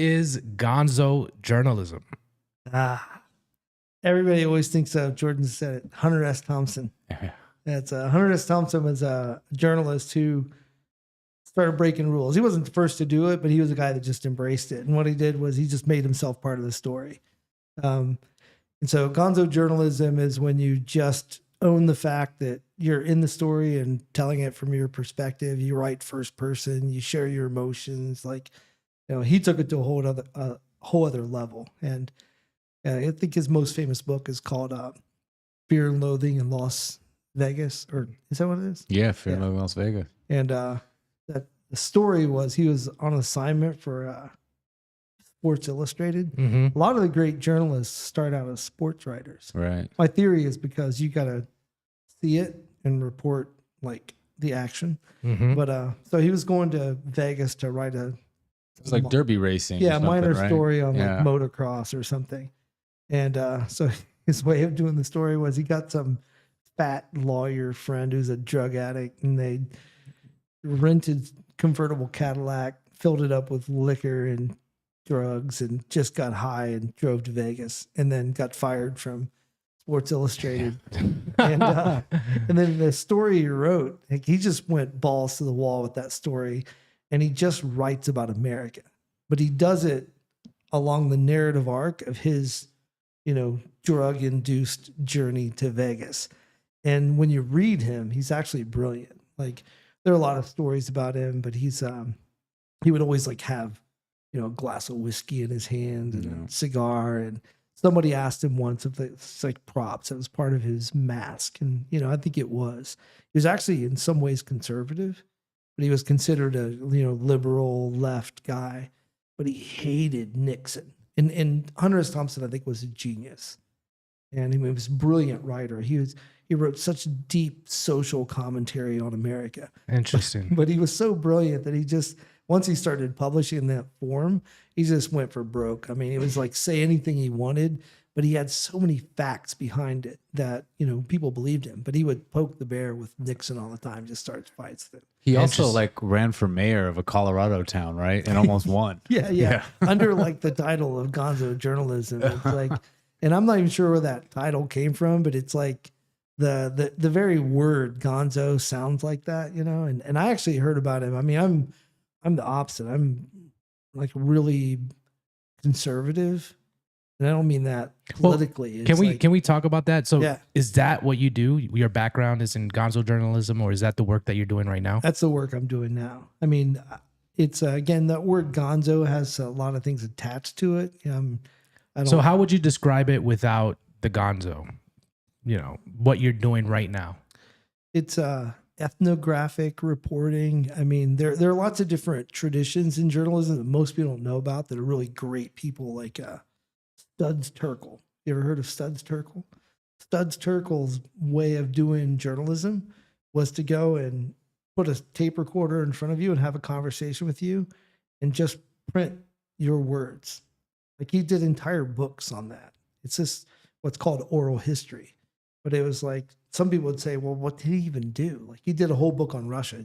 is Gonzo journalism? Ah, everybody always thinks of, Jordan said it, Hunter S. Thompson. That's Hunter S. Thompson was a journalist who started breaking rules. He wasn't the first to do it, but he was a guy that just embraced it. And what he did was he just made himself part of the story. And so Gonzo journalism is when you just own the fact that you're in the story and telling it from your perspective. You write first person, you share your emotions. Like, he took it to a whole other level. And I think his most famous book is called Fear and Loathing in Las Vegas, or is that what it is? Yeah, Fear and Loathing in Las Vegas. And that the story was he was on assignment for Sports Illustrated. Mm-hmm. A lot of the great journalists start out as sports writers. Right. My theory is because you got to see it and report like the action. Mm-hmm. But so he was going to Vegas to write It's like derby racing. Yeah, minor right? story on like motocross or something. And so his way of doing the story was he got some fat lawyer friend who's a drug addict, and they rented convertible Cadillac, filled it up with liquor and drugs, and just got high and drove to Vegas, and then got fired from Sports Illustrated. and then the story he wrote, like, he just went balls to the wall with that story, and he just writes about America, but he does it along the narrative arc of his, drug induced journey to Vegas. And when you read him, he's actually brilliant. Like, there are a lot of stories about him, but he's he would always like have, a glass of whiskey in his hand and a cigar. And somebody asked him once if it's like props. It was part of his mask. And, I think it was. He was actually in some ways conservative, but he was considered a, liberal left guy, but he hated Nixon. And Hunter S. Thompson, I think, was a genius. And he was a brilliant writer. He wrote such deep social commentary on America. Interesting. But he was so brilliant that he just, once he started publishing in that form, he just went for broke. I mean, it was like say anything he wanted, but he had so many facts behind it that, people believed him. But he would poke the bear with Nixon all the time, just starts fights with him. He also ran for mayor of a Colorado town, right? And almost won. Yeah. Under like the title of Gonzo journalism. It's like, and I'm not even sure where that title came from, but it's like the very word Gonzo sounds like that, and I actually heard about him. I mean, I'm the opposite. I'm like really conservative. And I don't mean that politically. Well, can we talk about that? So yeah. Is that what you do? Your background is in Gonzo journalism, or is that the work that you're doing right now? That's the work I'm doing now. I mean, it's again, that word Gonzo has a lot of things attached to it. So how would you describe it without the Gonzo? What you're doing right now. It's ethnographic reporting. I mean, there are lots of different traditions in journalism that most people don't know about that are really great people, like Studs Terkel. You ever heard of Studs Terkel? Studs Terkel's way of doing journalism was to go and put a tape recorder in front of you and have a conversation with you and just print your words. Like, he did entire books on that. It's just what's called oral history. But it was like, some people would say, well, what did he even do? Like, he did a whole book on Russia,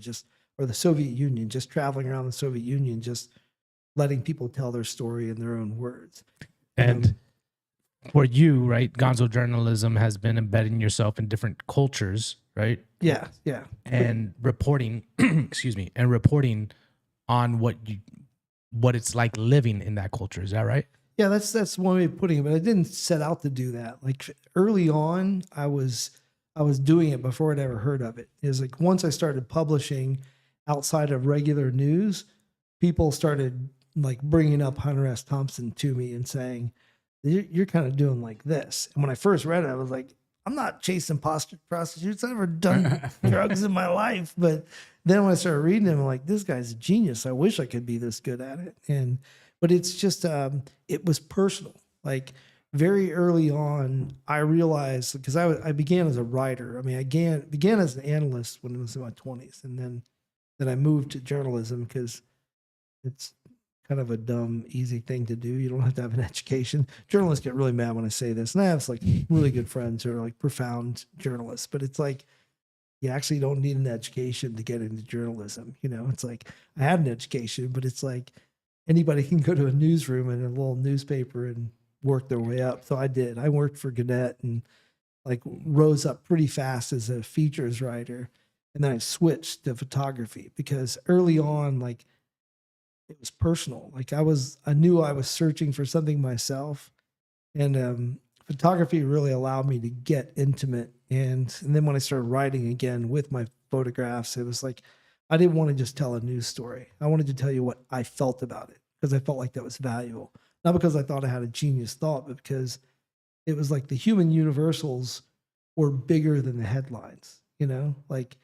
or the Soviet Union, just traveling around the Soviet Union, just letting people tell their story in their own words. And for you, right, Gonzo journalism has been embedding yourself in different cultures, right? Yeah. And reporting, and reporting on what it's like living in that culture. Is that right? Yeah, that's one way of putting it, but I didn't set out to do that. Like, early on, I was doing it before I'd ever heard of it. It was like, once I started publishing outside of regular news, people started like bringing up Hunter S. Thompson to me and saying, you're kind of doing like this. And when I first read it, I was like, I'm not chasing prostitutes. I've never done drugs in my life. But then when I started reading him, I'm like, this guy's a genius. I wish I could be this good at it. But it's just, it was personal. Like, very early on, I realized, because I began as a writer. I mean, I began as an analyst when I was in my 20s. And then I moved to journalism because it's kind of a dumb, easy thing to do. You don't have to have an education. Journalists get really mad when I say this. And I have like really good friends who are like profound journalists. But it's like, you actually don't need an education to get into journalism. It's like, I had an education, but it's like, anybody can go to a newsroom and a little newspaper and work their way up. So I did. I worked for Gannett and like rose up pretty fast as a features writer. And then I switched to photography because early on, like it was personal. Like I knew I was searching for something myself. And photography really allowed me to get intimate. And then when I started writing again with my photographs, it was like, I didn't want to just tell a news story. I wanted to tell you what I felt about it because I felt like that was valuable. Not because I thought I had a genius thought, but because it was like the human universals were bigger than the headlines, like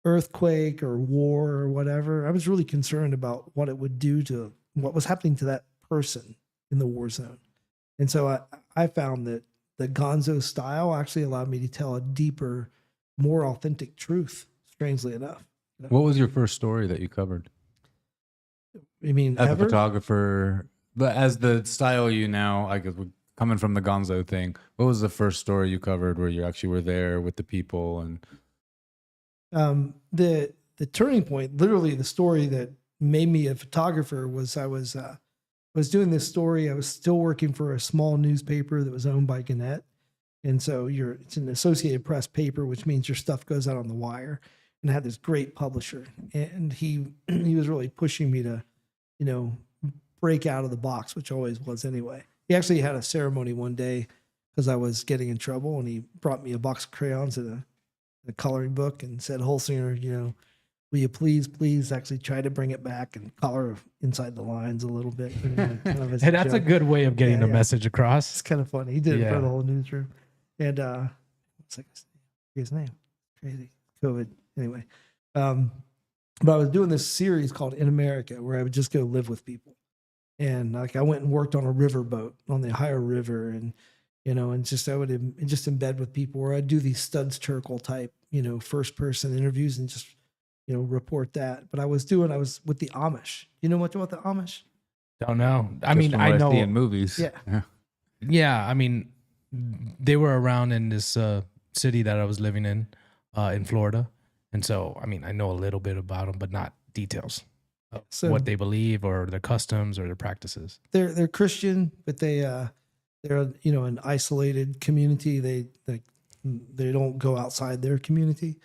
earthquake or war or whatever. I was really concerned about what it would do to what was happening to that person in the war zone. And so I found that the Gonzo style actually allowed me to tell a deeper, more authentic truth, strangely enough. What was your first story that you covered? You mean As ever? a photographer, but as the style you now, I guess, coming from the Gonzo thing, what was the first story you covered where you actually were there with the people? And The turning point, literally the story that made me a photographer was I was doing this story. I was still working for a small newspaper that was owned by Gannett. And so it's an Associated Press paper, which means your stuff goes out on the wire. And I had this great publisher, and he was really pushing me to, break out of the box, which always was anyway. He actually had a ceremony one day because I was getting in trouble, and he brought me a box of crayons and a coloring book and said, Holsinger, will you please actually try to bring it back and color inside the lines a little bit? Hey, that's a good way of getting the message across. It's kind of funny. He did it for the whole newsroom. And it's like, his name, crazy, COVID. Anyway, but I was doing this series called In America where I would just go live with people. And like I went and worked on a riverboat on the Ohio River and, and just I would just in bed with people where I'd do these Studs Terkel type, first person interviews and just, report that. But I was with the Amish. You know much about the Amish? Don't know. I just mean, from I what know see in movies. Yeah. Yeah. I mean, they were around in this city that I was living in Florida. And so, I mean, I know a little bit about them, but not details of what they believe or their customs or their practices. They're Christian, but they're an isolated community. They don't go outside their community.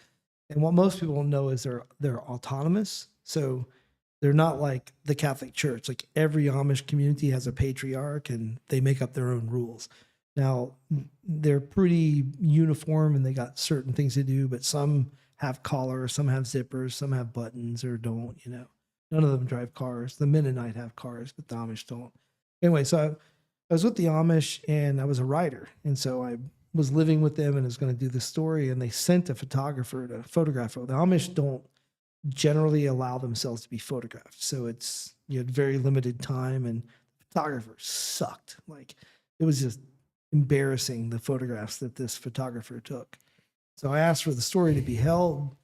And what most people don't know is they're autonomous. So they're not like the Catholic Church. Like every Amish community has a patriarch and they make up their own rules. Now, they're pretty uniform and they got certain things to do, but some have collars, some have zippers, some have buttons or don't, None of them drive cars. The Mennonite have cars, but the Amish don't. Anyway, so I was with the Amish and I was a writer. And so I was living with them and was going to do the story. And they sent a photographer to photograph it. The Amish don't generally allow themselves to be photographed. So you had very limited time and photographers sucked. Like it was just embarrassing, the photographs that this photographer took. So I asked for the story to be held,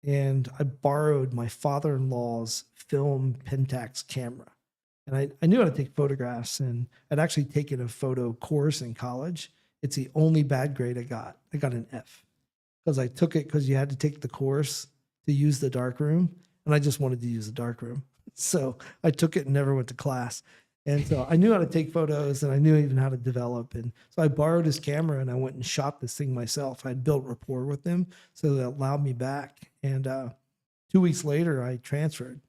and I borrowed my father-in-law's film Pentax camera. And I knew how to take photographs, and I'd actually taken a photo course in college. It's the only bad grade I got. I got an F because I took it because you had to take the course to use the darkroom, and I just wanted to use the darkroom. So I took it and never went to class. And so I knew how to take photos and I knew even how to develop. And so I borrowed his camera and I went and shot this thing myself. I'd built rapport with him, so that allowed me back. And 2 weeks later, I transferred.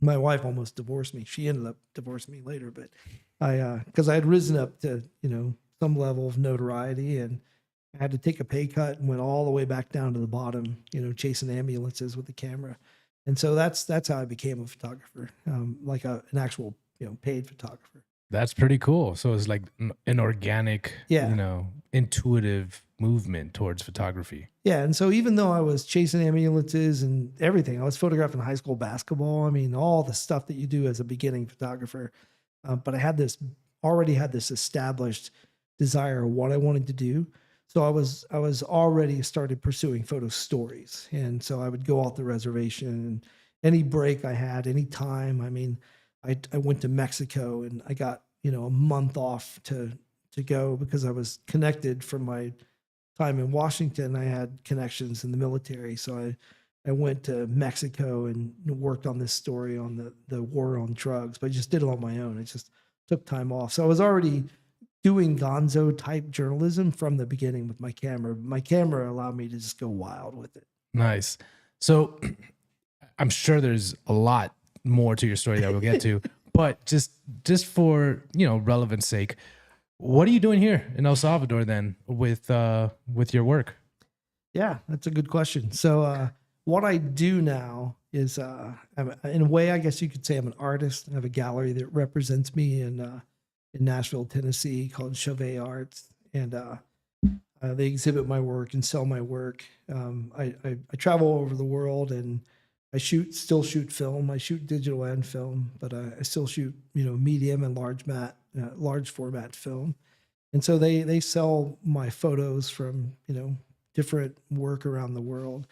My wife almost divorced me. She ended up divorcing me later, but because I had risen up to, some level of notoriety and I had to take a pay cut and went all the way back down to the bottom, chasing ambulances with the camera. And so that's how I became a photographer, like an actual paid photographer. That's pretty cool. So it's like an organic, intuitive movement towards photography. Yeah. And so even though I was chasing ambulances and everything, I was photographing high school basketball. I mean, all the stuff that you do as a beginning photographer. But I already had this established desire of what I wanted to do. So I was already started pursuing photo stories. And so I would go off the reservation and any break I had, any time. I mean, I went to Mexico and I got, a month off to go because I was connected from my time in Washington. I had connections in the military. So I I went to Mexico and worked on this story on the war on drugs, but I just did it on my own. It just took time off. So I was already doing Gonzo type journalism from the beginning with my camera. My camera allowed me to just go wild with it. Nice. So I'm sure there's a lot more to your story that we'll get to, but just for, relevance sake, what are you doing here in El Salvador then with your work? Yeah, that's a good question. So what I do now is, in a way, I guess you could say I'm an artist. I have a gallery that represents me in Nashville, Tennessee, called Chauvet Arts, and they exhibit my work and sell my work. I travel all over the world, and I still shoot film. I shoot digital and film, but I still shoot medium and large format film. And so they sell my photos from different work around the world.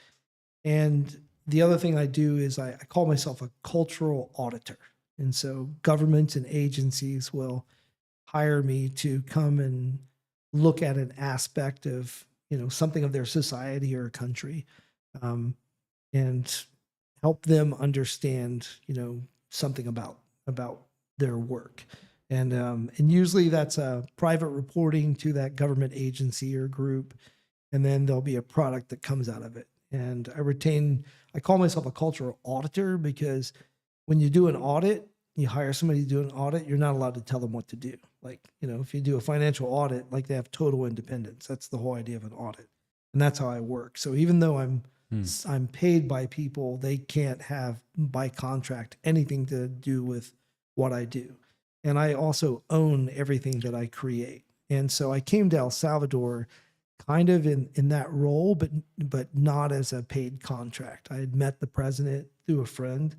And the other thing I do is I call myself a cultural auditor. And so governments and agencies will hire me to come and look at an aspect of something of their society or country, and help them understand something about their work. And usually that's a private reporting to that government agency or group, and then there'll be a product that comes out of it. And I call myself a cultural auditor because when you do an audit, you hire somebody to do an audit, you're not allowed to tell them what to do. Like, if you do a financial audit, like they have total independence. That's the whole idea of an audit. And that's how I work. So even though I'm paid by people, they can't have by contract anything to do with what I do. And I also own everything that I create. And so I came to El Salvador kind of in that role, but not as a paid contract. I had met the president through a friend,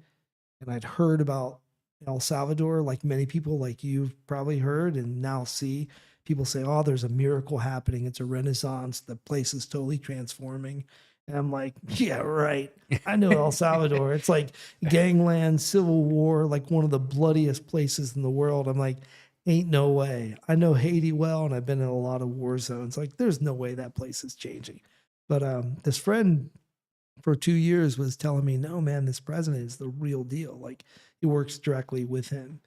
and I'd heard about El Salvador, like many people, like you've probably heard and now see. People say, oh, there's a miracle happening. It's a renaissance. The place is totally transforming. And I'm like, yeah, right. I know El Salvador. It's like gangland, civil war, like one of the bloodiest places in the world. I'm like, ain't no way. I know Haiti well, and I've been in a lot of war zones. Like, there's no way that place is changing. But this friend for 2 years was telling me, no, man, this president is the real deal. Like, he works directly with him.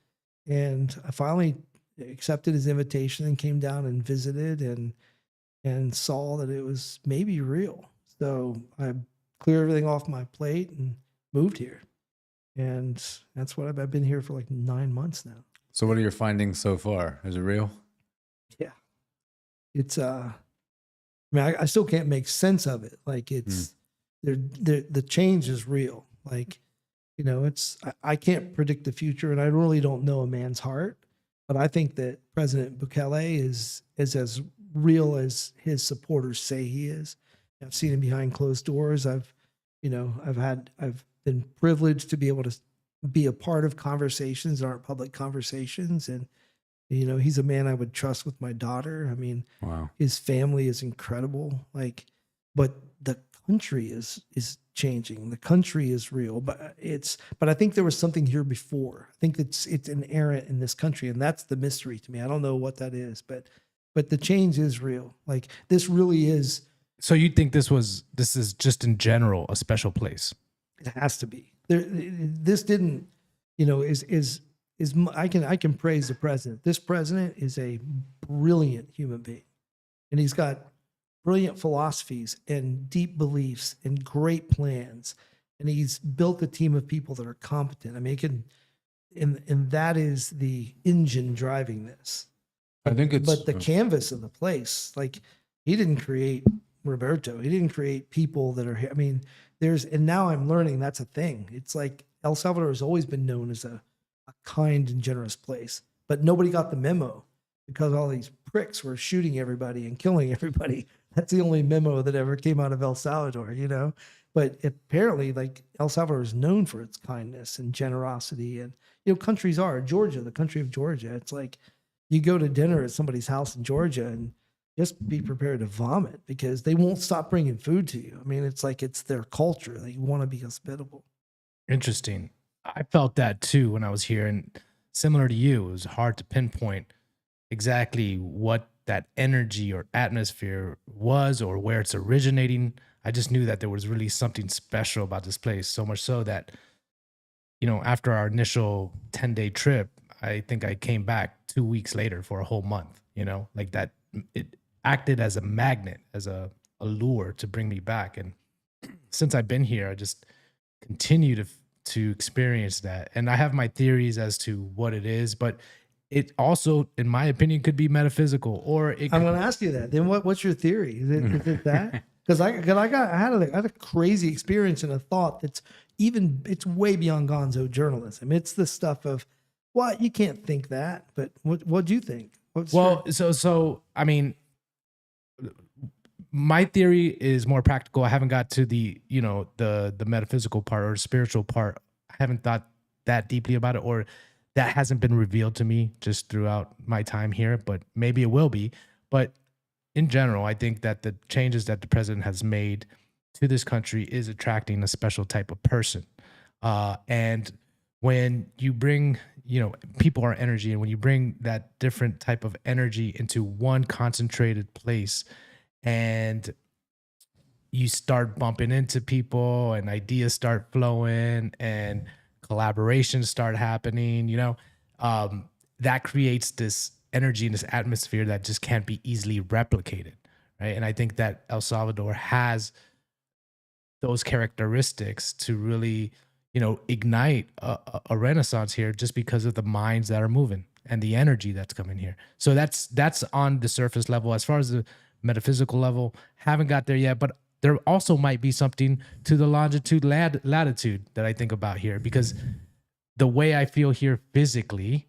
And I finally accepted his invitation and came down and visited and saw that it was maybe real. So I cleared everything off my plate and moved here. And that's what I've been here for like 9 months now. So what are your findings so far? Is it real? Yeah. It's I mean, I still can't make sense of it. Like the change is real. Like, I can't predict the future, and I really don't know a man's heart, but I think that President Bukele is as real as his supporters say he is. I've seen him behind closed doors. I've been privileged to be able to be a part of conversations that aren't public conversations. And, he's a man I would trust with my daughter. I mean, wow. His family is incredible. Like, but the country is changing. The country is real, but I think there was something here before. I think it's inherent in this country, and that's the mystery to me. I don't know what that is, but the change is real. Like, this really is. So you think this is just in general a special place? It has to be. This didn't, I can praise the president. This president is a brilliant human being, and he's got brilliant philosophies and deep beliefs and great plans. And he's built a team of people that are competent. I mean, and that is the engine driving this. I think but the canvas of the place, like, he didn't create Roberto. He didn't create people that are here. I mean, and now I'm learning that's a thing. It's like El Salvador has always been known as a kind and generous place, but nobody got the memo because all these pricks were shooting everybody and killing everybody. That's the only memo that ever came out of El Salvador, But apparently, like, El Salvador is known for its kindness and generosity. And, countries are. Georgia, the country of Georgia, it's like you go to dinner at somebody's house in Georgia and just be prepared to vomit because they won't stop bringing food to you. I mean, it's like it's their culture. They want to be hospitable. Interesting. I felt that too when I was here, and similar to you, it was hard to pinpoint exactly what that energy or atmosphere was or where it's originating. I just knew that there was really something special about this place, so much so that, after our initial 10-day trip, I think I came back 2 weeks later for a whole month, like that. It acted as a magnet, as a lure to bring me back. And since I've been here, I just continue to experience that. And I have my theories as to what it is, but it also, in my opinion, could be metaphysical, or it I'm could, going to ask you that. Then what's your theory? Is it that? Because I had a crazy experience and a thought it's way beyond Gonzo journalism. It's the stuff of, well, you can't think that, but what do you think? So I mean, my theory is more practical. I haven't got to the the metaphysical part or spiritual part. I haven't thought that deeply about it, or that hasn't been revealed to me just throughout my time here, but maybe it will be. But in general, I think that the changes that the president has made to this country is attracting a special type of person. And when you bring, people are energy, and when you bring that different type of energy into one concentrated place, and you start bumping into people and ideas start flowing and collaborations start happening, that creates this energy and this atmosphere that just can't be easily replicated, right? And I think that El Salvador has those characteristics to really, ignite a renaissance here, just because of the minds that are moving and the energy that's coming here. So that's on the surface level. As far as the metaphysical level, haven't got there yet, but there also might be something to the longitude, latitude that I think about here, because the way I feel here physically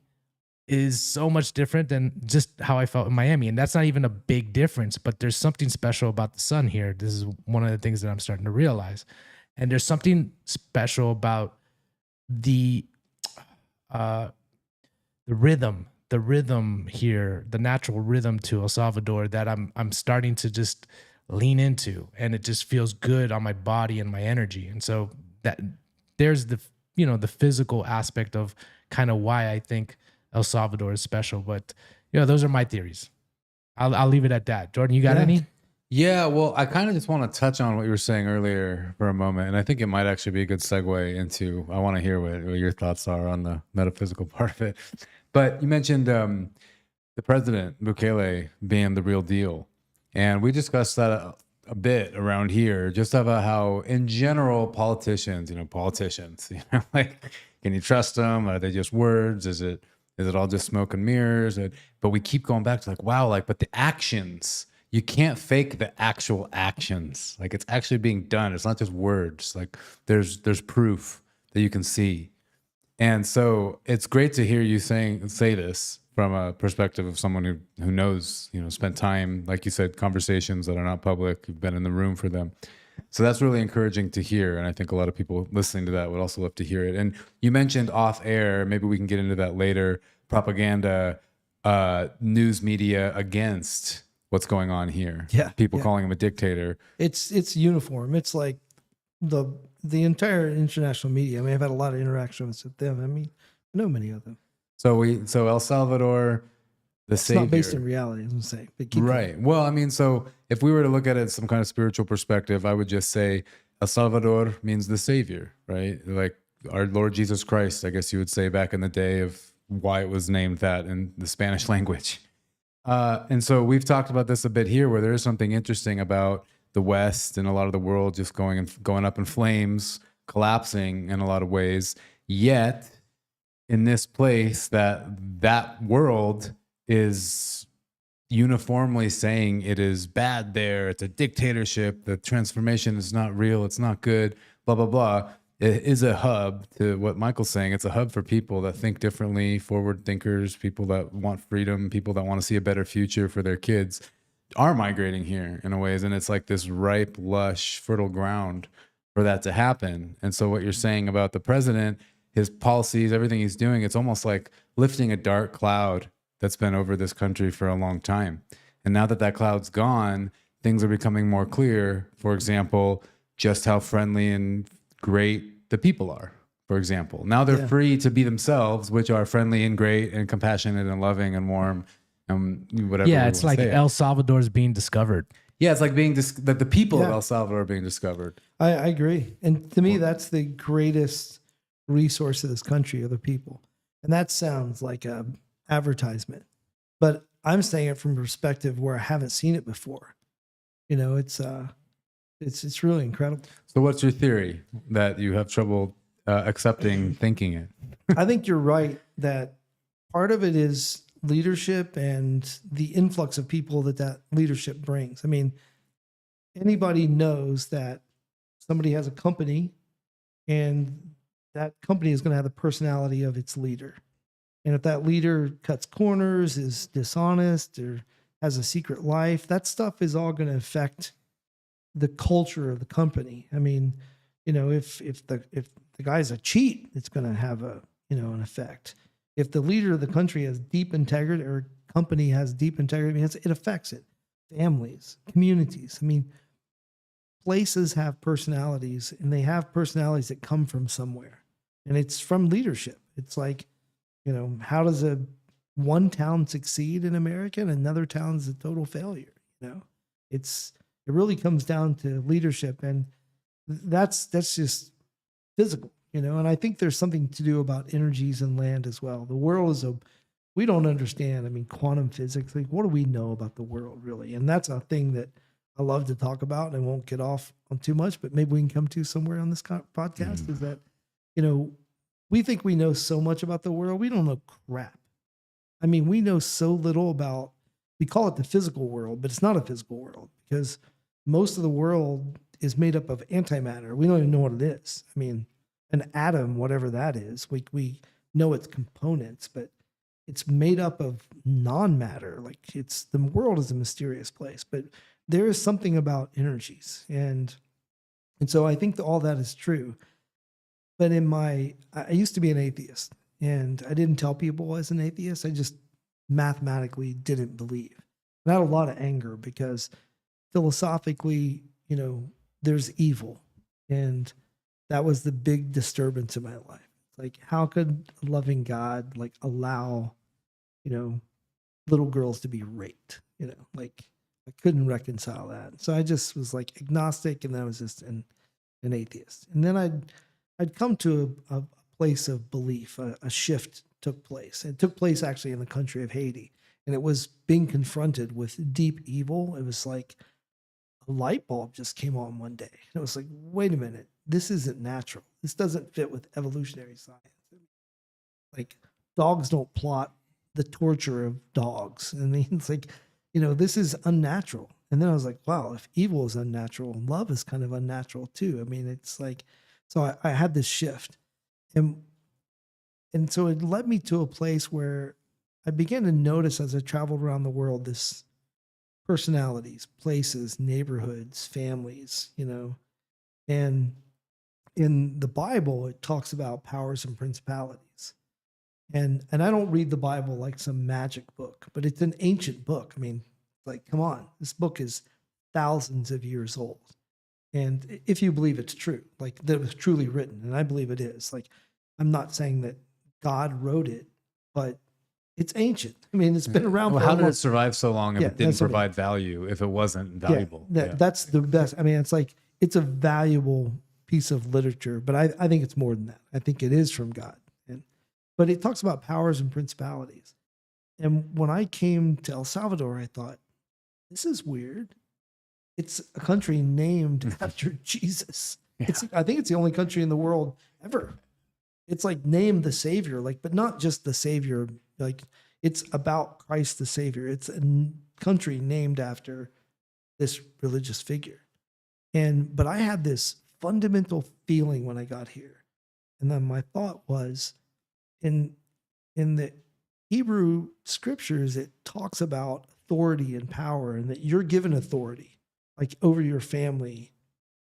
is so much different than just how I felt in Miami. And that's not even a big difference, but there's something special about the sun here. This is one of the things that I'm starting to realize. And there's something special about the rhythm here, the natural rhythm to El Salvador, that I'm starting to just lean into, and it just feels good on my body and my energy. And so that there's the physical aspect of kind of why I think El Salvador is special. But those are my theories. I'll leave it at that. Jordan, you got any? Yeah, well, I kind of just want to touch on what you were saying earlier for a moment, and I think it might actually be a good segue into, I want to hear what your thoughts are on the metaphysical part of it. But you mentioned the president, Bukele, being the real deal. And we discussed that a bit around here, just about how, in general, politicians, like, can you trust them? Are they just words? Is it all just smoke and mirrors? But we keep going back to like, wow, like, but the actions, you can't fake the actual actions. Like, it's actually being done. It's not just words. Like, there's proof that you can see. And so it's great to hear you say this from a perspective of someone who knows, spent time, like you said, conversations that are not public, you've been in the room for them. So that's really encouraging to hear. And I think a lot of people listening to that would also love to hear it. And you mentioned off air, maybe we can get into that later, propaganda, news media against what's going on here. Yeah. People calling him a dictator. It's uniform. It's like the entire international media. I mean, I've had a lot of interactions with them. I mean, I know many of them. So El Salvador, the savior. It's not based in reality, as I'm saying. Right. Going. Well, I mean, so if we were to look at it some kind of spiritual perspective, I would just say El Salvador means the savior, right? Like our Lord Jesus Christ, I guess you would say back in the day, of why it was named that in the Spanish language. And so we've talked about this a bit here, where there is something interesting about the West and a lot of the world just going up in flames, collapsing in a lot of ways. Yet, in this place, that world is uniformly saying it is bad there. It's a dictatorship. The transformation is not real. It's not good, blah, blah, blah. It is a hub, to what Michael's saying. It's a hub for people that think differently, forward thinkers, people that want freedom, people that want to see a better future for their kids are migrating here in a ways. And it's like this ripe, lush, fertile ground for that to happen. And so what you're saying about the president, his policies, everything he's doing, it's almost like lifting a dark cloud that's been over this country for a long time. And now that cloud's gone, things are becoming more clear. For example, just how friendly and great the people are, for example. Now they're free to be themselves, which are friendly and great and compassionate and loving and warm Whatever. Yeah, we it's wanna like say. El Salvador's being discovered. Yeah, it's like being that the people of Yeah. El Salvador are being discovered. I agree. And to me, that's the greatest resource of this country are the people. And that sounds like a advertisement, but I'm saying it from a perspective where I haven't seen it before. You know, it's really incredible. So, what's your theory that you have trouble accepting thinking it? I think you're right that part of it is leadership and the influx of people that leadership brings. I mean, anybody knows that somebody has a company and that company is going to have the personality of its leader. And if that leader cuts corners, is dishonest, or has a secret life, that stuff is all going to affect the culture of the company. I mean, you know, if the guy's a cheat, it's going to have an effect. If the leader of the country has deep integrity or company has deep integrity, it affects it. Families, communities. I mean, places have personalities, and they have personalities that come from somewhere, and it's from leadership. It's like, you know, how does one town succeed in America and another town's a total failure? You know, it really comes down to leadership, and that's just physical, you know. And I think there's something to do about energies and land as well. The world we don't understand. I mean, quantum physics. Like, what do we know about the world really? And that's a thing that I love to talk about, and I won't get off on too much, but maybe we can come to somewhere on this podcast. Is that, you know, we think we know so much about the world. We don't know crap. I mean, we know so little about, we call it the physical world, but it's not a physical world because most of the world is made up of antimatter. We don't even know what it is. I mean, an atom, whatever that is, we know its components, but it's made up of non-matter. Like, the world is a mysterious place, but there is something about energies. And so I think that all that is true. But I used to be an atheist, and I didn't tell people I was an atheist. I just mathematically didn't believe. And I had a lot of anger because philosophically, you know, there's evil. And that was the big disturbance in my life. Like, how could a loving God like allow, you know, little girls to be raped? You know, like, I couldn't reconcile that. So I just was like agnostic, and then I was just an atheist. And then I'd come to a place of belief. A shift took place. It took place actually in the country of Haiti, and it was being confronted with deep evil. It was like a light bulb just came on one day. And it was like, wait a minute, this isn't natural. This doesn't fit with evolutionary science. Like, dogs don't plot the torture of dogs. I mean, it's like, you know, this is unnatural. And then I was like, wow, if evil is unnatural, love is kind of unnatural too. I mean, it's like, so I had this shift. And so it led me to a place where I began to notice as I traveled around the world, this personalities, places, neighborhoods, families, you know. And in the Bible, it talks about powers and principalities. And I don't read the Bible like some magic book, but it's an ancient book. I mean, like, come on, this book is thousands of years old. And if you believe it's true, like that it was truly written, and I believe it is, like, I'm not saying that God wrote it, but it's ancient. I mean, it's been around. Well, for how did it almost, survive so long if Yeah, it didn't that's what I mean. provide value, if it wasn't valuable? That's the best. I mean, it's like, it's a valuable piece of literature, but I think it's more than that. I think it is from God. But it talks about powers and principalities. And when I came to El Salvador, I thought, this is weird. It's a country named after Jesus. Yeah. I think it's the only country in the world ever. It's like named the Savior, like, but not just the Savior. Like, it's about Christ the Savior. It's a country named after this religious figure. But I had this fundamental feeling when I got here. And then my thought was, in the Hebrew scriptures, it talks about authority and power, and that you're given authority, like over your family,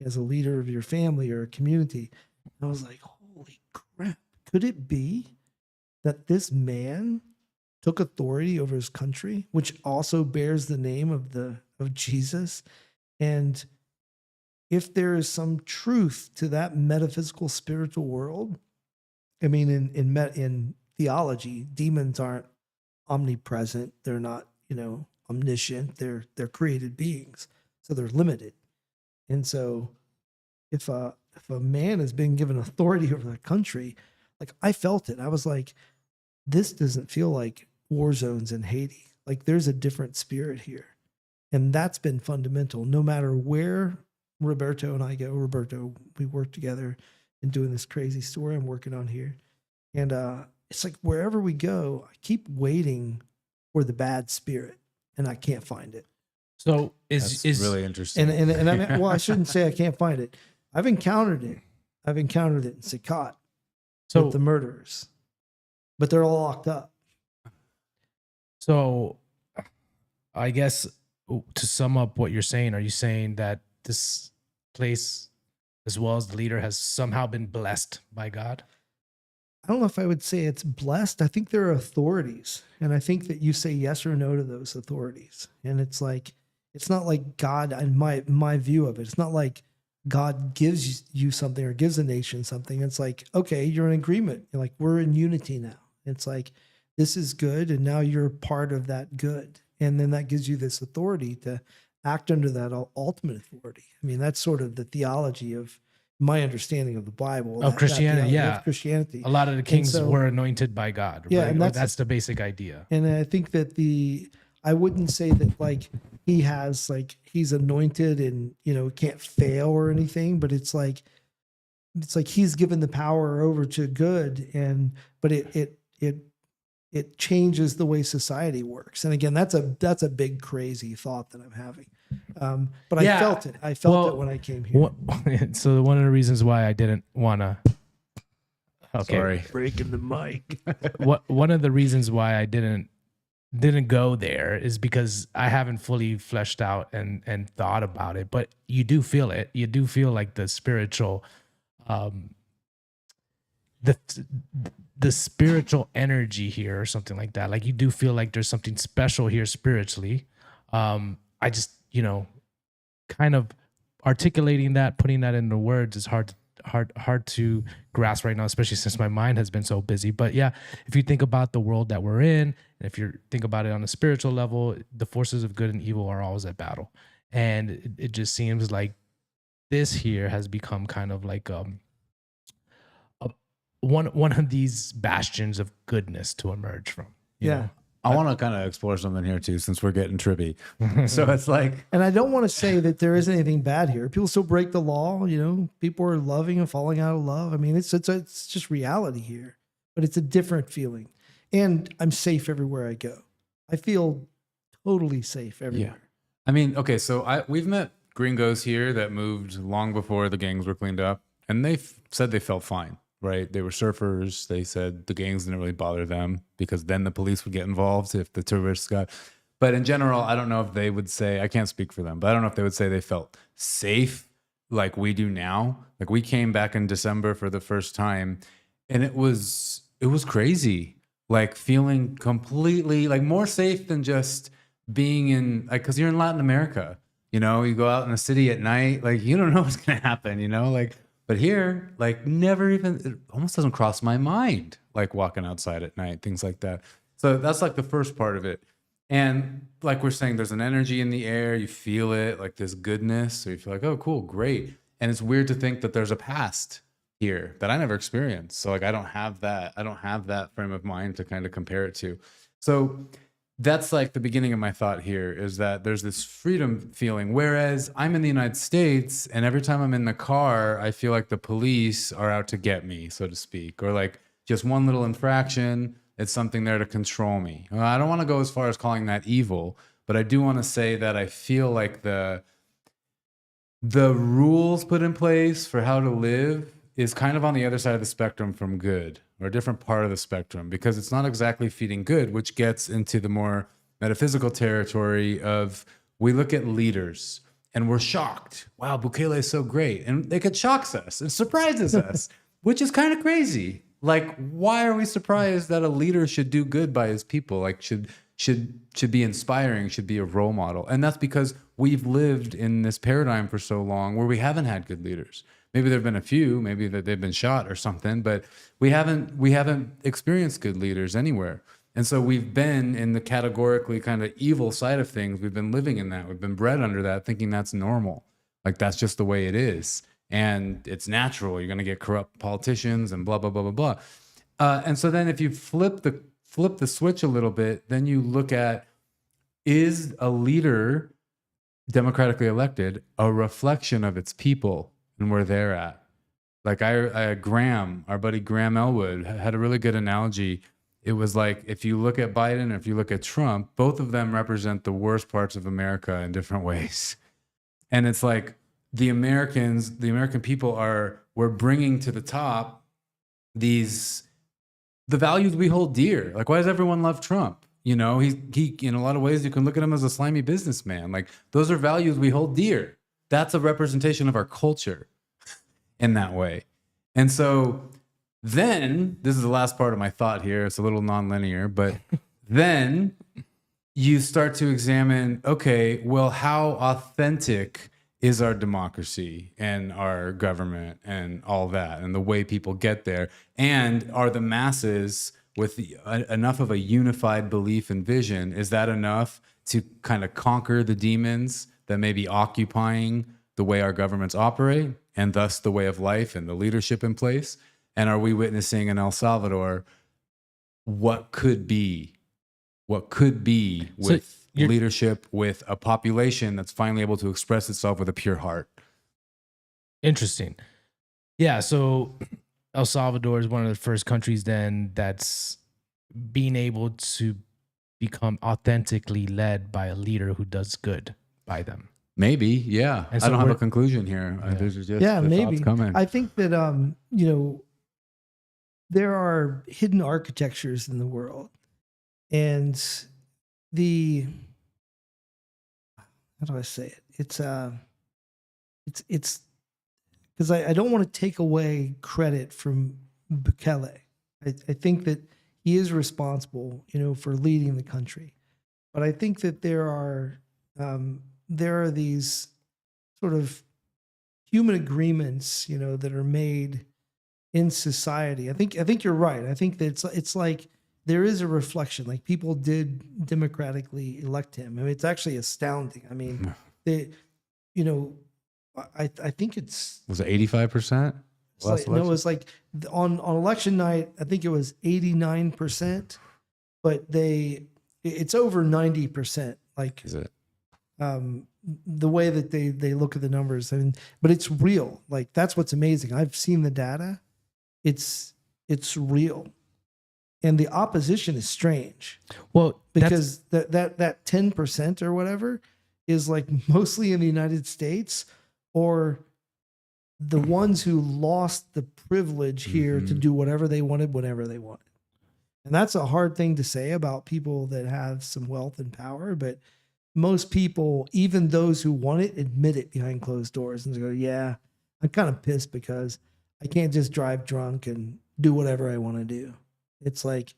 as a leader of your family or a community. And I was like, holy crap, could it be that this man took authority over his country, which also bears the name of Jesus? And if there is some truth to that metaphysical spiritual world, I mean, in theology, demons aren't omnipresent. They're not omniscient. They're created beings, so they're limited. And so if a man has been given authority over the country, like I felt it. I was like, this doesn't feel like war zones in Haiti. Like there's a different spirit here. And that's been fundamental. No matter where Roberto and I go, we work together in doing this crazy story I'm working on here. And it's like wherever we go, I keep waiting for the bad spirit and I can't find it. So That's is really interesting. And I mean, well, I shouldn't say I can't find it. I've encountered it. I've encountered it in Sakat with the murderers, but they're all locked up. So I guess to sum up what you're saying, are you saying that this place, as well as the leader, has somehow been blessed by God? I don't know if I would say it's blessed. I think there are authorities, and I think that you say yes or no to those authorities. And it's like, it's not like God, in my view of it, it's not like God gives you something or gives a nation something. It's like, okay, you're in agreement. You're like, we're in unity now. It's like, this is good, and now you're part of that good. And then that gives you this authority to act under that ultimate authority. I mean, that's sort of the theology of my understanding of the Bible. Of Christianity, yeah. Of Christianity. A lot of the kings were anointed by God. Yeah, right? and that's the basic idea. And I think that I wouldn't say that like he's anointed and can't fail or anything, but it's like he's given the power over to good, but it changes the way society works. And again, that's a big crazy thought that I'm having. But Yeah. I felt it. I felt it when I came here. So one of the reasons why I didn't want to. Okay. Sorry. Breaking the mic. One of the reasons why I didn't go there is because I haven't fully fleshed out and thought about it, but you do feel it. You do feel like the spiritual, the spiritual energy here or something like that. Like you do feel like there's something special here spiritually. I just, kind of articulating that, putting that into words is hard to grasp right now, especially since my mind has been so busy. But yeah, if you think about the world that we're in, and if you think about it on a spiritual level, the forces of good and evil are always at battle. And it just seems like this here has become kind of like one of these bastions of goodness to emerge from. You know? I want to kind of explore something here too, since we're getting trippy. So it's like, and I don't want to say that there isn't anything bad here. People still break the law. People are loving and falling out of love. I mean, it's just reality here, but it's a different feeling. And I'm safe everywhere I go. I feel totally safe everywhere. yeah. I mean, okay, so we've met gringos here that moved long before the gangs were cleaned up, and they said they felt fine. Right? They were surfers. They said the gangs didn't really bother them because then the police would get involved if the tourists got. But in general, I don't know if they would say, I can't speak for them, but I don't know if they would say they felt safe like we do now. Like we came back in December for the first time and it was crazy. Like feeling completely like more safe than just being in, like, cause you're in Latin America, you go out in a city at night, like you don't know what's going to happen, like. But here, like it almost doesn't cross my mind, like walking outside at night, things like that. So that's like the first part of it. And like we're saying, there's an energy in the air. You feel it, like this goodness. So you feel like, oh, cool, great. And it's weird to think that there's a past here that I never experienced. So like, I don't have that frame of mind to kind of compare it to. So that's like the beginning of my thought here is that there's this freedom feeling. Whereas I'm in the United States and every time I'm in the car, I feel like the police are out to get me, so to speak, or like just one little infraction. It's something there to control me. I don't want to go as far as calling that evil, but I do want to say that I feel like the rules put in place for how to live is kind of on the other side of the spectrum from good, or a different part of the spectrum, because it's not exactly feeding good, which gets into the more metaphysical territory of we look at leaders and we're shocked. Wow, Bukele is so great. And it shocks us and surprises us, which is kind of crazy. Like, why are we surprised that a leader should do good by his people? Like, should be inspiring, should be a role model. And that's because we've lived in this paradigm for so long where we haven't had good leaders. Maybe there've been a few, maybe that they've been shot or something, but we haven't experienced good leaders anywhere. And so we've been in the categorically kind of evil side of things. We've been living in that. We've been bred under that, thinking that's normal. Like that's just the way it is. And it's natural. You're going to get corrupt politicians and blah, blah, blah, blah, blah. And so then if you flip the switch a little bit, then you look at, is a leader democratically elected a reflection of its people and where they're at? Like Graham, our buddy Graham Elwood had a really good analogy. It was like, if you look at Biden or if you look at Trump, both of them represent the worst parts of America in different ways. And it's like the American people we're bringing to the top the values we hold dear. Like, why does everyone love Trump? You know, he in a lot of ways, you can look at him as a slimy businessman. Like, those are values we hold dear. That's a representation of our culture in that way. And so then, this is the last part of my thought here. It's a little nonlinear, but then you start to examine, okay, well, how authentic is our democracy and our government and all that and the way people get there? And are the masses with enough of a unified belief and vision, is that enough to kind of conquer the demons that may be occupying the way our governments operate and thus the way of life and the leadership in place? And are we witnessing in El Salvador what could be with leadership, with a population that's finally able to express itself with a pure heart? Interesting. Yeah, so El Salvador is one of the first countries then that's being able to become authentically led by a leader who does good by them. Maybe, yeah. And I so don't have a conclusion here. There's just the maybe. thoughts coming. I think that there are hidden architectures in the world, and how do I say it? It's because I don't want to take away credit from Bukele. I think that he is responsible, for leading the country, but I think that there are these sort of human agreements, that are made in society. I think you're right. I think that it's like there is a reflection. Like, people did democratically elect him. I mean, it's actually astounding. I mean, I think was it 85%? No, it was like on election night, I think it was 89%, but it's over 90%. Like, is it? The way that they look at the numbers, but it's real. Like, that's what's amazing. I've seen the data. It's real. And the opposition is strange. Well, because that 10% or whatever is like mostly in the United States, or the ones who lost the privilege here to do whatever they wanted, whenever they wanted. And that's a hard thing to say about people that have some wealth and power, but most people, even those who want it, admit it behind closed doors and go, yeah, I'm kind of pissed because I can't just drive drunk and do whatever I want to do. It's like,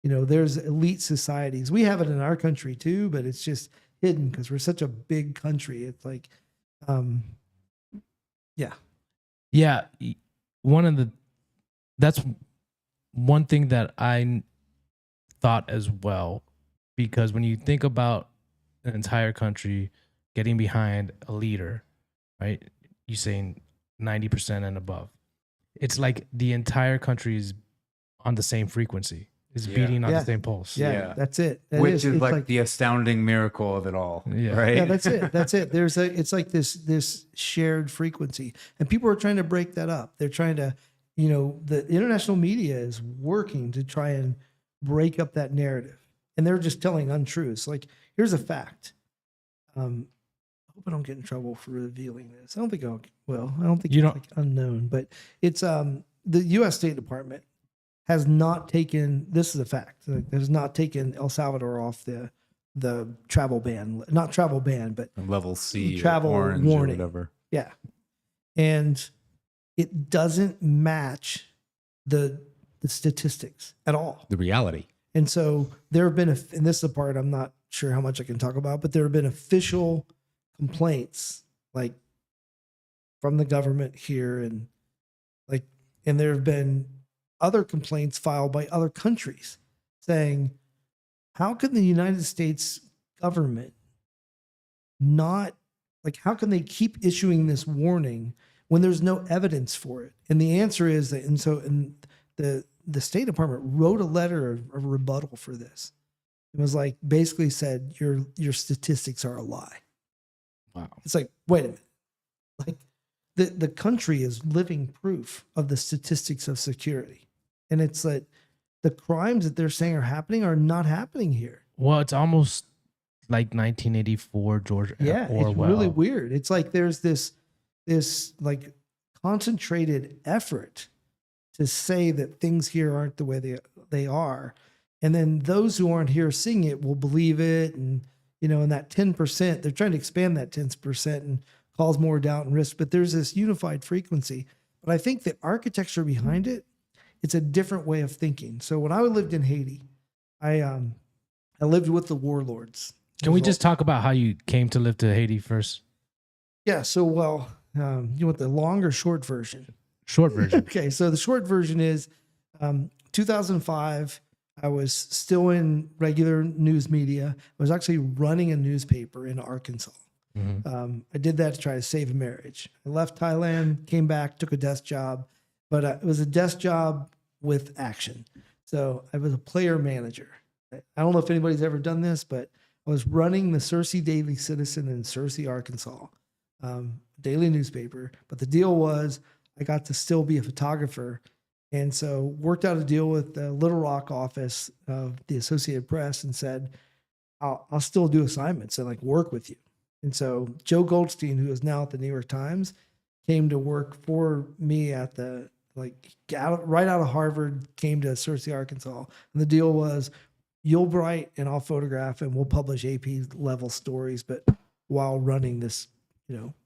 there's elite societies. We have it in our country too, but it's just hidden because we're such a big country. It's like, yeah. Yeah. That's one thing that I thought as well, because when you think about an entire country getting behind a leader, right? You're saying 90% and above. It's like the entire country is on the same frequency, is beating on the same pulse. Yeah, that's it. Which is like the astounding miracle of it all. Yeah. Right. Yeah, that's it. That's it. It's like this shared frequency, and people are trying to break that up. They're trying to, the international media is working to try and break up that narrative, and they're just telling untruths. Like, here's a fact. I hope I don't get in trouble for revealing this. I don't think I don't think it's like unknown, but it's the U.S. State Department has not taken, this is a fact, has not taken El Salvador off the travel ban, not travel ban, but level C, travel orange warning, or whatever. Yeah, and it doesn't match the statistics at all, the reality. And so there have been, and this is the part I'm not sure how much I can talk about, but there have been official complaints, like, from the government here, and there have been other complaints filed by other countries saying, how can the United States government not, like, how can they keep issuing this warning when there's no evidence for it? And the answer is that, and the State Department wrote a letter of rebuttal for this. It was like, basically said, your statistics are a lie. Wow. It's like, wait a minute. Like, the country is living proof of the statistics of security. And it's like, the crimes that they're saying are happening are not happening here. Well, it's almost like 1984 George Orwell. It's really weird. It's like there's this like concentrated effort to say that things here aren't the way they are. And then those who aren't here seeing it will believe it. And, and that 10%, they're trying to expand that 10% and cause more doubt and risk. But there's this unified frequency. But I think the architecture behind it, it's a different way of thinking. So when I lived in Haiti, I lived with the warlords. Can we just talk about how you came to live to Haiti first? Yeah. So, you want the long or short version? Short version. Okay. So the short version is 2005. I was still in regular news media. I was actually running a newspaper in Arkansas. Mm-hmm. I did that to try to save a marriage. I left Thailand, came back, took a desk job, but it was a desk job with action. So I was a player manager. I don't know if anybody's ever done this, but I was running the Searcy Daily Citizen in Searcy, Arkansas, daily newspaper. But the deal was I got to still be a photographer. And so worked out a deal with the Little Rock office of the Associated Press and said, I'll still do assignments and like work with you. And so Joe Goldstein, who is now at the New York Times, came to work for me at the, right out of Harvard, came to Searcy, Arkansas. And the deal was, you'll write and I'll photograph and we'll publish AP level stories, but while running this,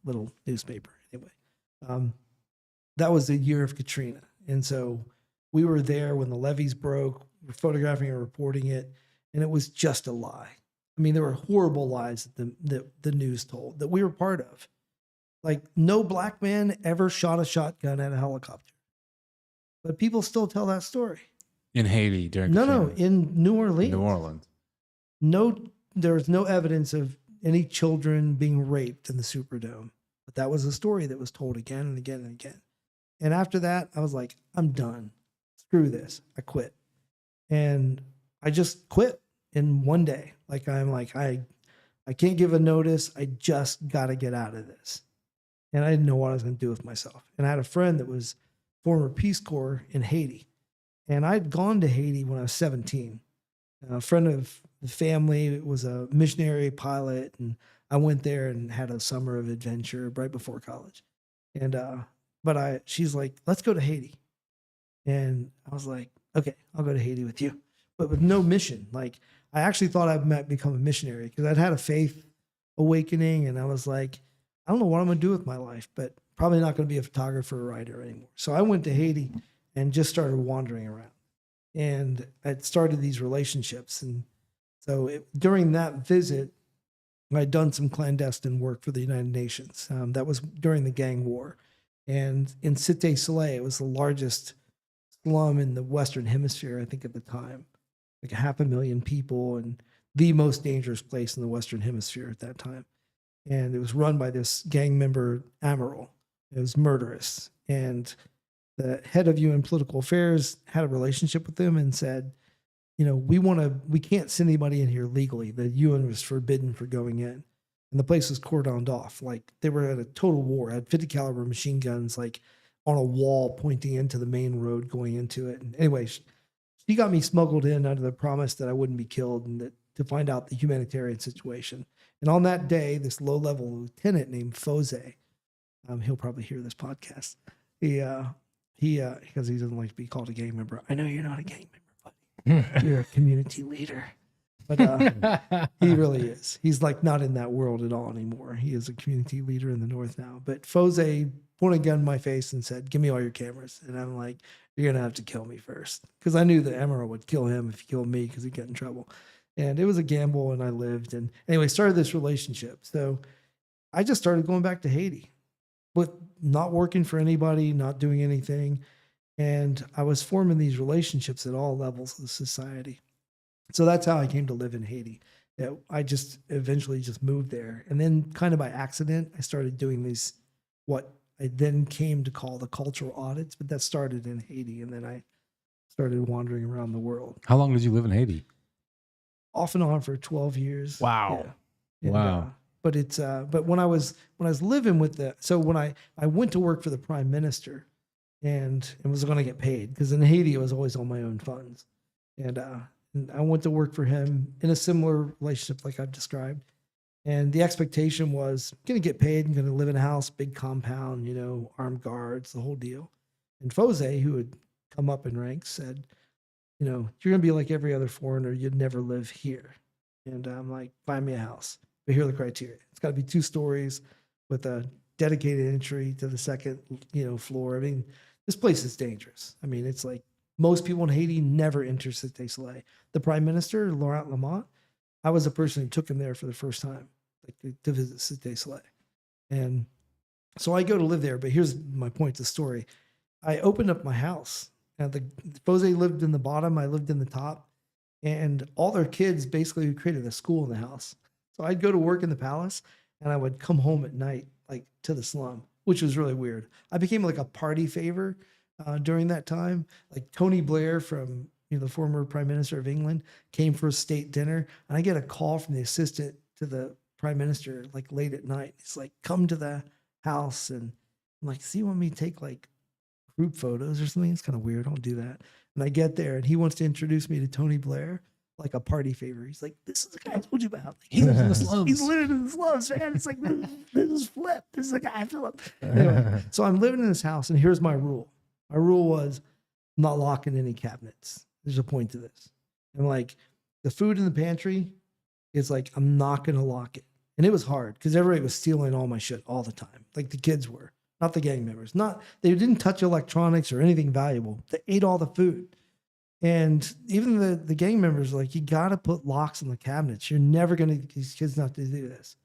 little newspaper. Anyway, that was the year of Katrina. And so we were there when the levees broke, we're photographing and reporting it. And it was just a lie. I mean, there were horrible lies that the news told that we were part of. Like, no black man ever shot a shotgun at a helicopter. But people still tell that story. In Haiti during No, Katrina. in New Orleans. New Orleans. No, there was no evidence of any children being raped in the Superdome. But that was a story that was told again and again and again. And after that, I was like, I'm done. Screw this. I quit. And I just quit in one day. Like, I can't give a notice. I just got to get out of this. And I didn't know what I was going to do with myself. And I had a friend that was former Peace Corps in Haiti. And I'd gone to Haiti when I was 17. A friend of the family was a missionary pilot. And I went there and had a summer of adventure right before college. And, she's like, let's go to Haiti. And I was like, okay, I'll go to Haiti with you, but with no mission. Like, I actually thought I might become a missionary because I'd had a faith awakening. And I was like, I don't know what I'm going to do with my life, but probably not going to be a photographer or writer anymore. So I went to Haiti and just started wandering around. And I started these relationships. And so during that visit, I'd done some clandestine work for the United Nations. That was during the gang war. And in Cité Soleil, it was the largest slum in the Western Hemisphere, I think at the time, like 500,000 people, and the most dangerous place in the Western Hemisphere at that time. And it was run by this gang member, Amaral. It was murderous. And the head of UN Political Affairs had a relationship with them and said, we can't send anybody in here legally. The UN was forbidden for going in. And the place was cordoned off. Like, they were at a total war, had 50 caliber machine guns, like on a wall pointing into the main road going into it. And anyway, she got me smuggled in under the promise that I wouldn't be killed and that to find out the humanitarian situation. And on that day, this low-level lieutenant named Fose, he'll probably hear this podcast. He because he doesn't like to be called a gang member. I know you're not a gang member, buddy. You're a community leader. But he really is. He's like not in that world at all anymore. He is a community leader in the North now. But Fose pointed a gun in my face and said, give me all your cameras. And I'm like, you're going to have to kill me first. Because I knew that Emerald would kill him if he killed me because he'd get in trouble. And it was a gamble and I lived. And anyway, started this relationship. So I just started going back to Haiti with not working for anybody, not doing anything. And I was forming these relationships at all levels of society. So that's how I came to live in Haiti. Yeah, I just eventually just moved there. And then kind of by accident, I started doing these, what I then came to call the cultural audits, but that started in Haiti. And then I started wandering around the world How long did you live in Haiti? off and on for 12 years. Wow. Yeah. And, Wow. but it's, but when I was living with so when I went to work for the prime minister and was going to get paid, because in Haiti, it was always on my own funds. And I went to work for him in a similar relationship like I've described. And the expectation was going to get paid and going to live in a house, big compound, armed guards, the whole deal. And Fose, who had come up in ranks, said, you're going to be like every other foreigner. You'd never live here. And I'm like, find me a house. But here are the criteria. It's got to be 2 stories with a dedicated entry to the second, floor. I mean, this place is dangerous. I mean, it's like most people in Haiti never enter Cité Soleil. The prime minister, Laurent Lamont, I was the person who took him there for the first time, like to visit Cité Soleil. And so I go to live there, but here's my point, the story. I opened up my house. And the Fose lived in the bottom, I lived in the top. And all their kids basically created a school in the house. So I'd go to work in the palace and I would come home at night, like to the slum, which was really weird. I became like a party favor during that time. Like Tony Blair from the former Prime Minister of England came for a state dinner, and I get a call from the assistant to the Prime Minister like late at night. It's like, come to the house, and I'm like, "So you want me to take like group photos or something?" It's kind of weird. I'll do that. And I get there, and he wants to introduce me to Tony Blair, like a party favor. He's like, "This is the guy I told you about. Like, he lives in the slums. He's living in the slums, man." It's like, this is Flip. This is the guy, Philip. Anyway, so I'm living in this house, and here's my rule. My rule was I'm not locking any cabinets. There's a point to this. And like the food in the pantry is like, I'm not going to lock it. And it was hard because everybody was stealing all my shit all the time. Like the kids were, not the gang members. They didn't touch electronics or anything valuable. They ate all the food. And even the gang members were like, you got to put locks on the cabinets. You're never going to get these kids not to do this.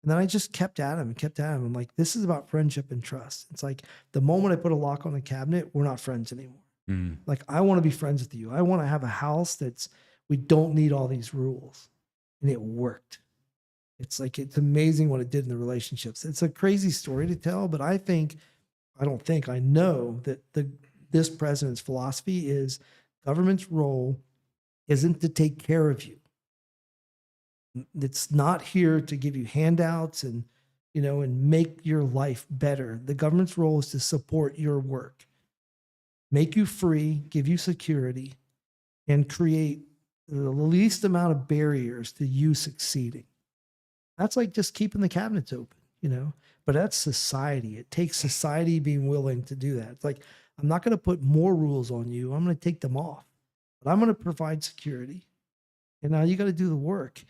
And then I just kept at him. I'm like, this is about friendship and trust. It's like the moment I put a lock on the cabinet, we're not friends anymore. Mm. Like, I want to be friends with you. I want to have a house we don't need all these rules. And it worked. It's amazing what it did in the relationships. It's a crazy story to tell, but I know that this president's philosophy is government's role isn't to take care of you. It's not here to give you handouts and make your life better. The government's role is to support your work, make you free, give you security, and create the least amount of barriers to you succeeding. That's like just keeping the cabinets open, but that's society. It takes society being willing to do that. It's like, I'm not going to put more rules on you. I'm going to take them off, but I'm going to provide security. And now you got to do the work.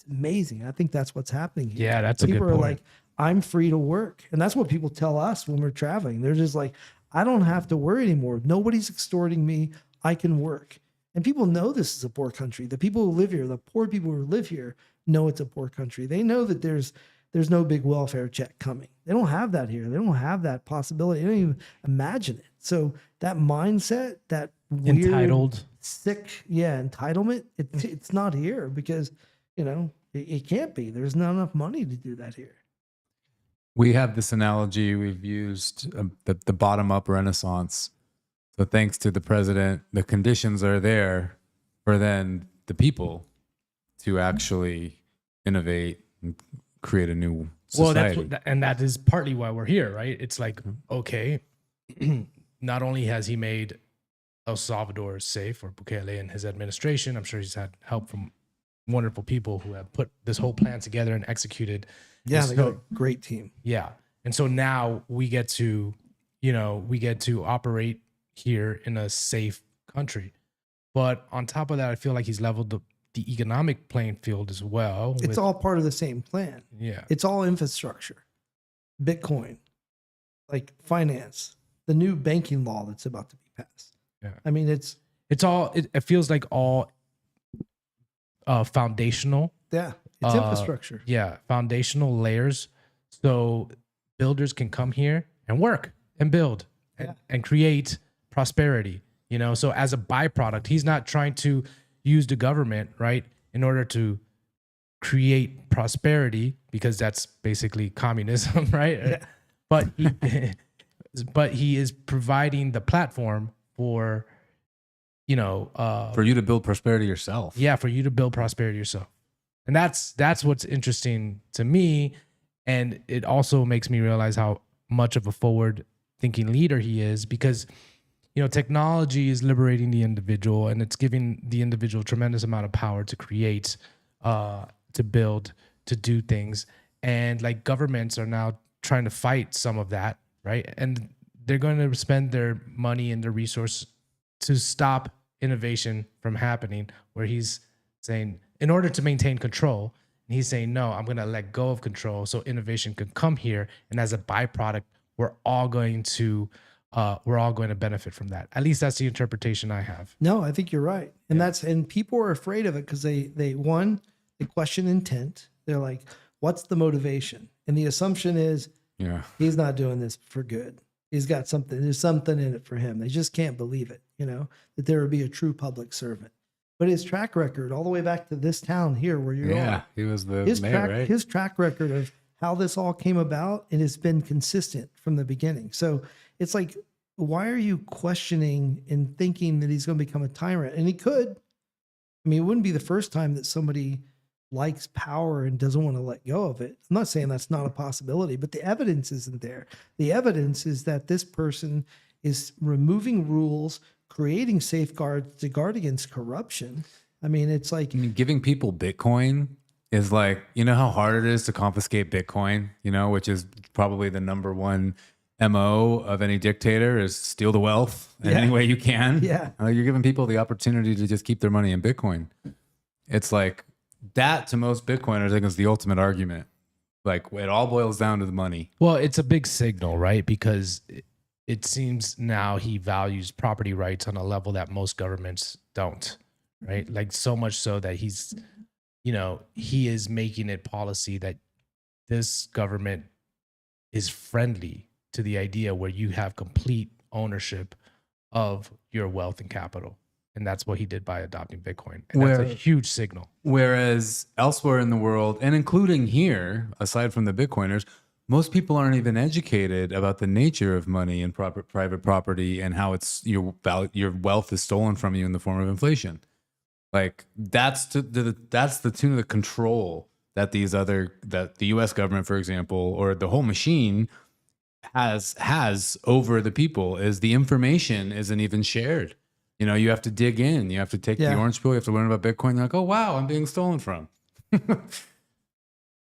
Amazing. I think that's what's happening here. Yeah, that's a good point. People are like, I'm free to work. And that's what people tell us when we're traveling. They're just like, I don't have to worry anymore. Nobody's extorting me. I can work. And people know this is a poor country. The people who live here, the poor people who live here, know it's a poor country. They know that there's no big welfare check coming. They don't have that here. They don't have that possibility. They don't even imagine it. So that mindset, that weird, entitled, sick, entitlement, it's not here because it can't be. There's not enough money to do that here. We have this analogy we've used, the bottom-up renaissance. So thanks to the president, the conditions are there for then the people to actually innovate and create a new society. Well, that is partly why we're here, right? It's like, okay, not only has he made El Salvador safe, or Bukele and his administration, I'm sure he's had help from wonderful people who have put this whole plan together and executed. Yeah, they got a great team. Yeah. And so now we get to operate here in a safe country. But on top of that, I feel like he's leveled the economic playing field as well. It's all part of the same plan. Yeah. It's all infrastructure, Bitcoin, like finance, the new banking law that's about to be passed. Yeah. I mean, it feels like all foundational. Yeah. It's infrastructure. Yeah. Foundational layers. So builders can come here and work and build and create prosperity, So as a byproduct, he's not trying to, use the government, right, in order to create prosperity, because that's basically communism, right? Yeah. But but he is providing the platform for, For you to build prosperity yourself. yeah, for you to build prosperity yourself. And that's what's interesting to me. And it also makes me realize how much of a forward thinking leader he is, because, technology is liberating the individual, and it's giving the individual a tremendous amount of power to create, to build, to do things. And like governments are now trying to fight some of that, right? And they're going to spend their money and their resource to stop innovation from happening, where he's saying, in order to maintain control, and he's saying, no, I'm going to let go of control so innovation can come here. And as a byproduct, we're all going to benefit from that. At least that's the interpretation I have. No, I think you're right. And and people are afraid of it because they question intent. They're like, what's the motivation? And the assumption is, he's not doing this for good. He's got something, there's something in it for him. They just can't believe it, that there would be a true public servant. But his track record, all the way back to this town here where you're on, he was the mayor, right? His track record of how this all came about, and it's been consistent from the beginning. So it's like, why are you questioning and thinking that he's going to become a tyrant? And he could. I mean, it wouldn't be the first time that somebody likes power and doesn't want to let go of it. I'm not saying that's not a possibility, but the evidence isn't there. The evidence is that this person is removing rules, creating safeguards to guard against corruption. I mean, it's like giving people Bitcoin is like, how hard it is to confiscate Bitcoin, which is probably the number one MO of any dictator, is steal the wealth in any way you can. Yeah. You're giving people the opportunity to just keep their money in Bitcoin. It's like that, to most Bitcoiners, I think, is the ultimate argument. Like, it all boils down to the money. Well, it's a big signal, right? Because it seems now he values property rights on a level that most governments don't, right? Like, so much so that he's, he is making it policy that this government is friendly to the idea where you have complete ownership of your wealth and capital. And that's what he did by adopting Bitcoin. And that's a huge signal. Whereas elsewhere in the world, and including here, aside from the Bitcoiners, most people aren't even educated about the nature of money and private property, and how it's your wealth is stolen from you in the form of inflation. Like, that's the tune of the control that that the U.S. government, for example, or the whole machine has over the people, is the information isn't even shared. You have to dig in. You have to take the orange pill. You have to learn about Bitcoin. You're like, oh, wow, I'm being stolen from.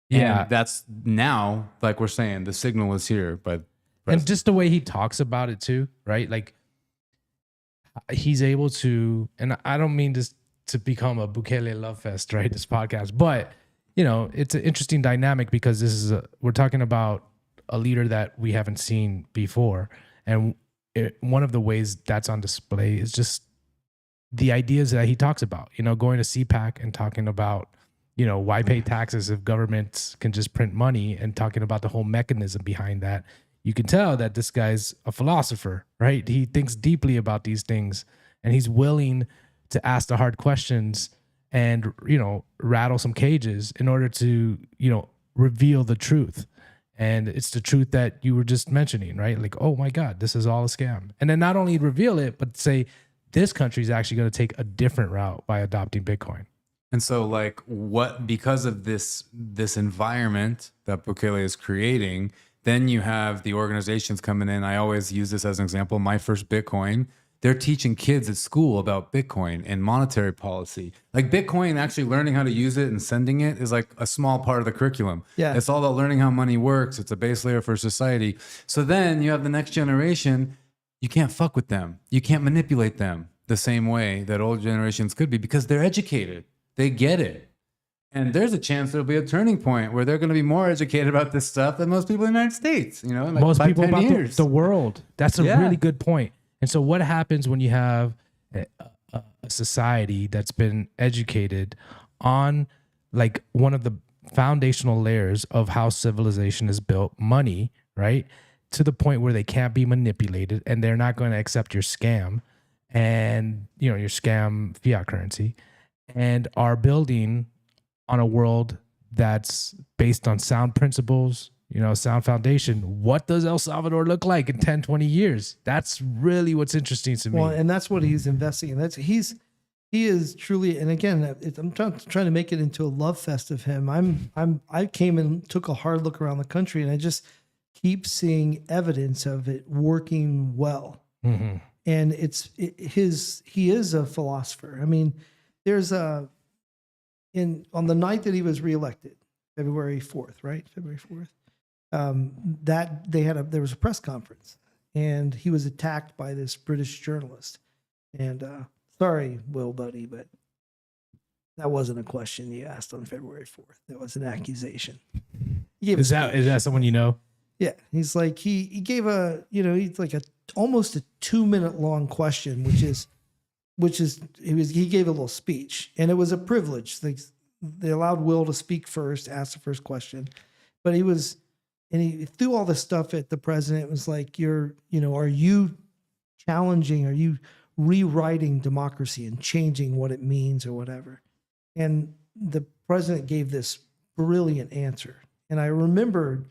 Yeah. And that's now, like we're saying, the signal is here. And just the way he talks about it too, right? Like, he's able to, and I don't mean this to become a Bukele love fest, right? This podcast, but it's an interesting dynamic, because we're talking about a leader that we haven't seen before. And one of the ways that's on display is just the ideas that he talks about, going to CPAC and talking about, why pay taxes if governments can just print money, and talking about the whole mechanism behind that. You can tell that this guy's a philosopher, right? He thinks deeply about these things, and he's willing to ask the hard questions and, rattle some cages in order to, reveal the truth. And it's the truth that you were just mentioning, right? Like, oh my God, this is all a scam. And then not only reveal it, but say this country is actually going to take a different route by adopting Bitcoin. And so, like, because of this environment that Bukele is creating, then you have the organizations coming in. I always use this as an example. My First Bitcoin, they're teaching kids at school about Bitcoin and monetary policy. Like, Bitcoin, actually learning how to use it and sending it is like a small part of the curriculum. Yeah. It's all about learning how money works. It's a base layer for society. So then you have the next generation. You can't fuck with them. You can't manipulate them the same way that old generations could be, because they're educated. They get it. And there's a chance there'll be a turning point where they're going to be more educated about this stuff than most people in the United States. In like most 5, people 10 about years. the world. That's a really good point. And so what happens when you have a society that's been educated on, like, one of the foundational layers of how civilization is built, money, right? To the point where they can't be manipulated, and they're not going to accept your scam and, your scam fiat currency. and are building on a world that's based on sound principles, sound foundation. What does El Salvador look like in 10, 20 years? That's really what's interesting to me. Well, and that's what he's investing in. He is truly, and again, I'm trying to make it into a love fest of him. I came and took a hard look around the country, and I just keep seeing evidence of it working well. Mm-hmm. And he is a philosopher. I mean, there's on the night that he was reelected, February 4th, right? February 4th. There was a press conference, and he was attacked by this British journalist. And sorry, Will, buddy, but that wasn't a question you asked on February 4th. That was an accusation. Is that someone you know? Yeah, he's like he gave he's like almost a 2-minute long question, he gave a little speech, and it was a privilege. They allowed Will to speak first, ask the first question, but he threw all this stuff at the president. It was like, are you rewriting democracy and changing what it means or whatever? And the president gave this brilliant answer. And I remember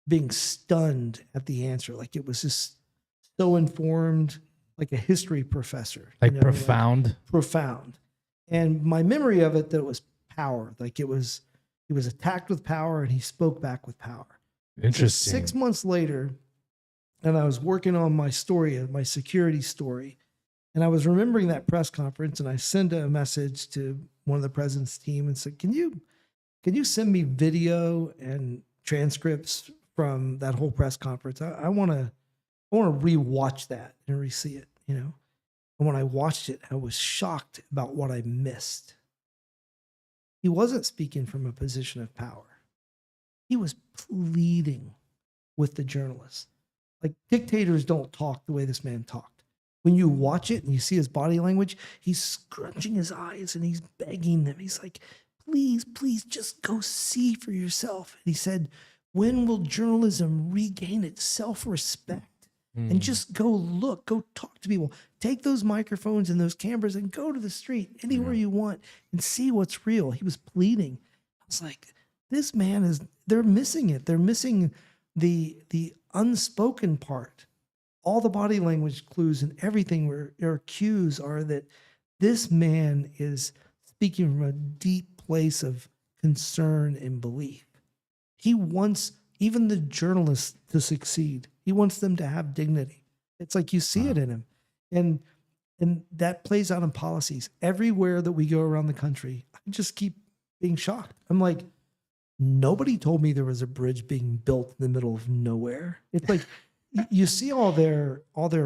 being stunned at the answer. Like, it was just so informed, like a history professor. Profound. Profound. And my memory of it, that it was power. Like, he was attacked with power, and he spoke back with power. Interesting. 6 months later, and I was working on my story, my security story, and I was remembering that press conference, and I sent a message to one of the president's team and said, "Can you send me video and transcripts from that whole press conference? I want to rewatch that and re-see it, And when I watched it, I was shocked about what I missed. He wasn't speaking from a position of power. He was pleading with the journalists. Like, dictators don't talk the way this man talked. When you watch it and you see his body language, he's scrunching his eyes and he's begging them. He's like, please, please just go see for yourself. And he said, when will journalism regain its self-respect? And just go look, go talk to people. Take those microphones and those cameras and go to the street anywhere you want and see what's real. He was pleading. I was like, this man they're missing it. They're missing the unspoken part. All the body language clues and everything or cues are that this man is speaking from a deep place of concern and belief. He wants even the journalists to succeed. He wants them to have dignity. It's like you see it in him. And that plays out in policies. Everywhere that we go around the country, I just keep being shocked. I'm like, nobody told me there was a bridge being built in the middle of nowhere. It's like, you see all their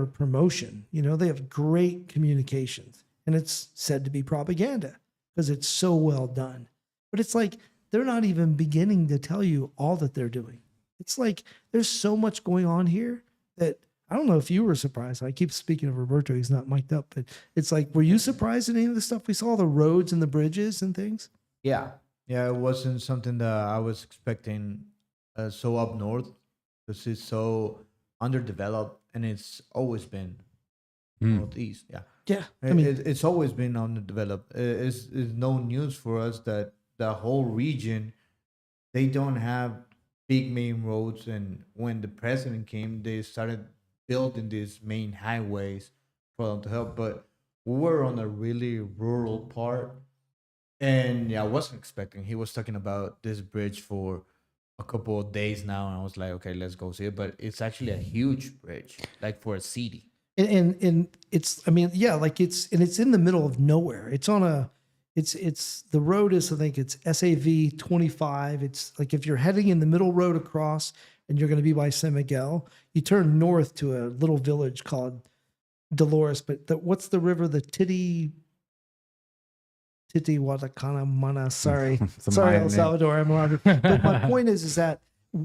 promotion. They have great communications, and it's said to be propaganda because it's so well done. But it's like, they're not even beginning to tell you all that they're doing. It's like, there's so much going on here that I don't know if you were surprised. I keep speaking of Roberto. He's not mic'd up, but it's like, were you surprised at any of the stuff we saw, the roads and the bridges and things? Yeah. It wasn't something that I was expecting so up north, because it's so underdeveloped, and it's always been northeast. Yeah. It's always been underdeveloped. It's no news for us that the whole region, they don't have big main roads. And when the president came, they started building these main highways for them to help. But we were on a really rural part. And I wasn't expecting. He was talking about this bridge for a couple of days now, and I was like, okay, let's go see it. But it's actually a huge bridge, like for a city. And it's, it's in the middle of nowhere. It's on the road is, I think it's SAV 25. It's like, if you're heading in the middle road across and you're going to be by San Miguel, you turn north to a little village called Dolores. But what's the river? The Titi Watakana Mana. Sorry, El Salvador. I'm allowed to. But my point is that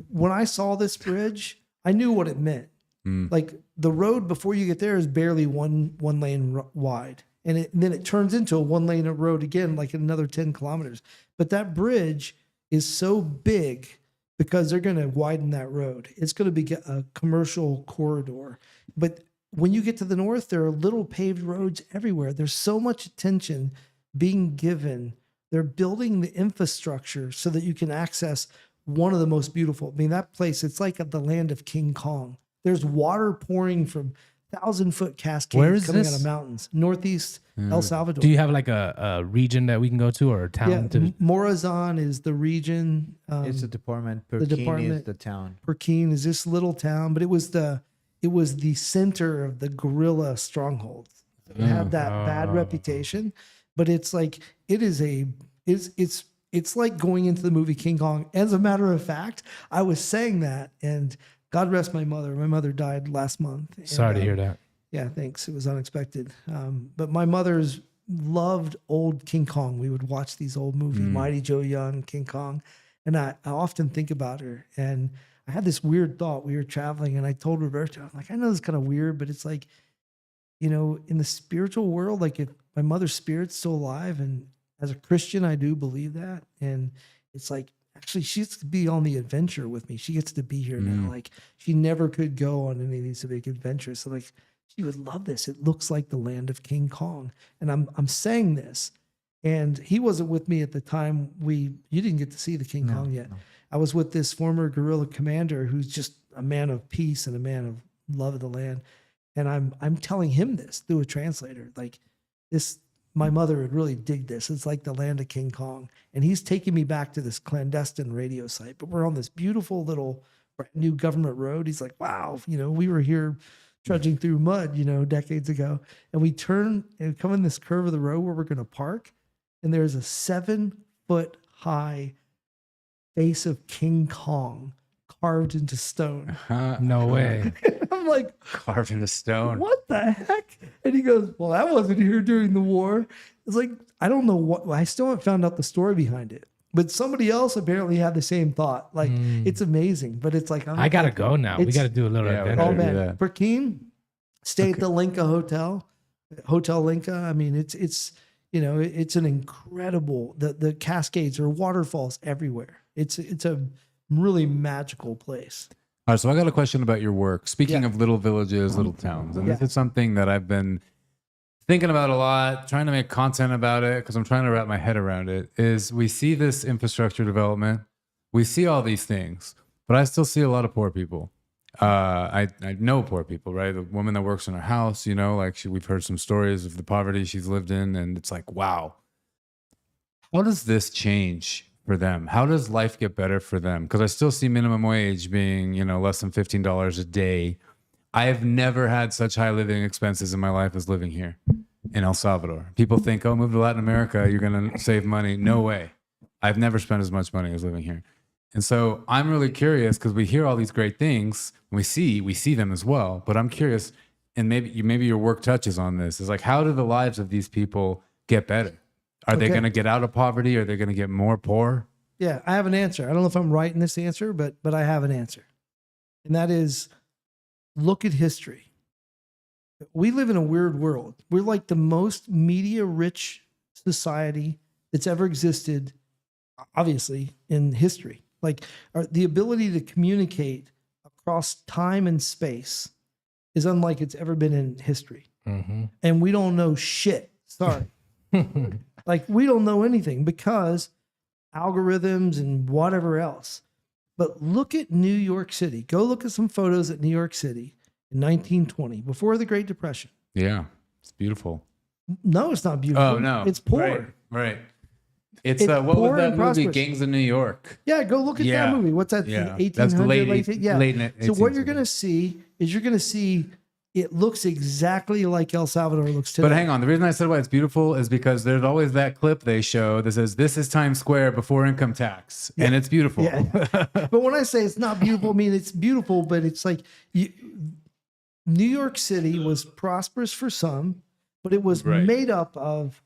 when I saw this bridge, I knew what it meant. Like, the road before you get there is barely one lane wide, and then it turns into a 1 lane road again, like another 10 kilometers. But that bridge is so big because they're going to widen that road. It's going to be a commercial corridor. But when you get to the north, there are little paved roads everywhere. There's so much attention being given. They're building the infrastructure so that you can access one of the most beautiful. I mean, that place, it's like at the land of King Kong. There's water pouring from 1,000-foot cascades Where is coming this? out of mountains. Northeast El Salvador. Do you have like a region that we can go to or a town Yeah, to? Morazan is the region. It's a department. Perkin department- is the town. Perkin is this little town, but it was the center of the guerrilla strongholds. It had that bad reputation, but it's like it's like going into the movie King Kong. As a matter of fact, I was saying that, and God rest my mother. My mother died last month. And, Sorry to hear that. Yeah, thanks. It was unexpected. But my mother's loved old King Kong. We would watch these old movies, Mighty Joe Young, King Kong. And I often think about her. And I had this weird thought. We were traveling, and I told Roberto, I'm like, I know this is kind of weird, but it's like, you know, in the spiritual world, like if my mother's spirit's still alive, and as a Christian, I do believe that. And it's like, actually, she gets to be on the adventure with me. She gets to be here now. Like, she never could go on any of these big adventures. So like, she would love this. It looks like the land of King Kong. And I'm saying this, and he wasn't with me at the time. You didn't get to see the King Kong yet. no. I was with this former guerrilla commander who's just a man of peace and a man of love of the land. And I'm telling him this through a translator. Like, this, my mother would really dig this. It's like the land of King Kong. And he's taking me back to this clandestine radio site, but we're on this beautiful little brand new government road. He's like, wow, you know, we were here trudging through mud, you know, decades ago. And we turn and come in this curve of the road where we're going to park. And there's a 7-foot high face of King Kong carved into stone. No way. I'm like, Carved into stone. what the heck? And he goes, well, that wasn't here during the war. It's like, I don't know what, I still haven't found out the story behind it. But somebody else apparently had the same thought. Like, it's amazing. But it's like, I gotta go now. We It's- gotta do a little Yeah, we adventure. gotta Oh do man, that. Perkin, stay at the Linka Hotel Linka. I mean, it's you know, it's an incredible, the cascades or waterfalls everywhere. It's a really magical place. All right, so I got a question about your work. Speaking Yeah. of little villages, little towns, and this Yeah. is something that I've been thinking about a lot, trying to make content about it because I'm trying to wrap my head around it, is we see this infrastructure development, we see all these things, but I still see a lot of poor people. I know poor people, right? The woman that works in her house, you know, like we've heard some stories of the poverty she's lived in, and it's like, wow. How does this change for them? How does life get better for them? Because I still see minimum wage being, you know, less than $15 a day. I have never had such high living expenses in my life as living here in El Salvador. People think, oh, move to Latin America, you're going to save money. No way. I've never spent as much money as living here. And so I'm really curious because we hear all these great things. And we see them as well. But I'm curious, and maybe your work touches on this, is like, how do the lives of these people get better? Are they Okay. going to get out of poverty? Are they going to get more poor? Yeah, I have an answer. I don't know if I'm right in this answer, but I have an answer. And that is, look at history. We live in a weird world. We're like the most media-rich society that's ever existed, obviously, in history. Like, the ability to communicate across time and space is unlike it's ever been in history. And we don't know shit. Sorry. Like, we don't know anything because algorithms and whatever else. But look at New York City. Go look at some photos at New York City in 1920, before the Great Depression. Yeah, it's beautiful. No, it's not beautiful. Oh, no. It's poor. Right. It's It's what poor was that and movie, prosperous. Gangs of New York? Yeah, go look at Yeah. that movie. What's that? Yeah. 1800, That's the late yeah. late So what 1800s. you're going to see is it looks exactly like El Salvador looks today. But hang on, the reason I said why it's beautiful is because there's always that clip they show that says, this is Times Square before income tax. And it's beautiful. Yeah. But when I say it's not beautiful, I mean, it's beautiful, but it's like New York City was prosperous for some, but it was Right. made up of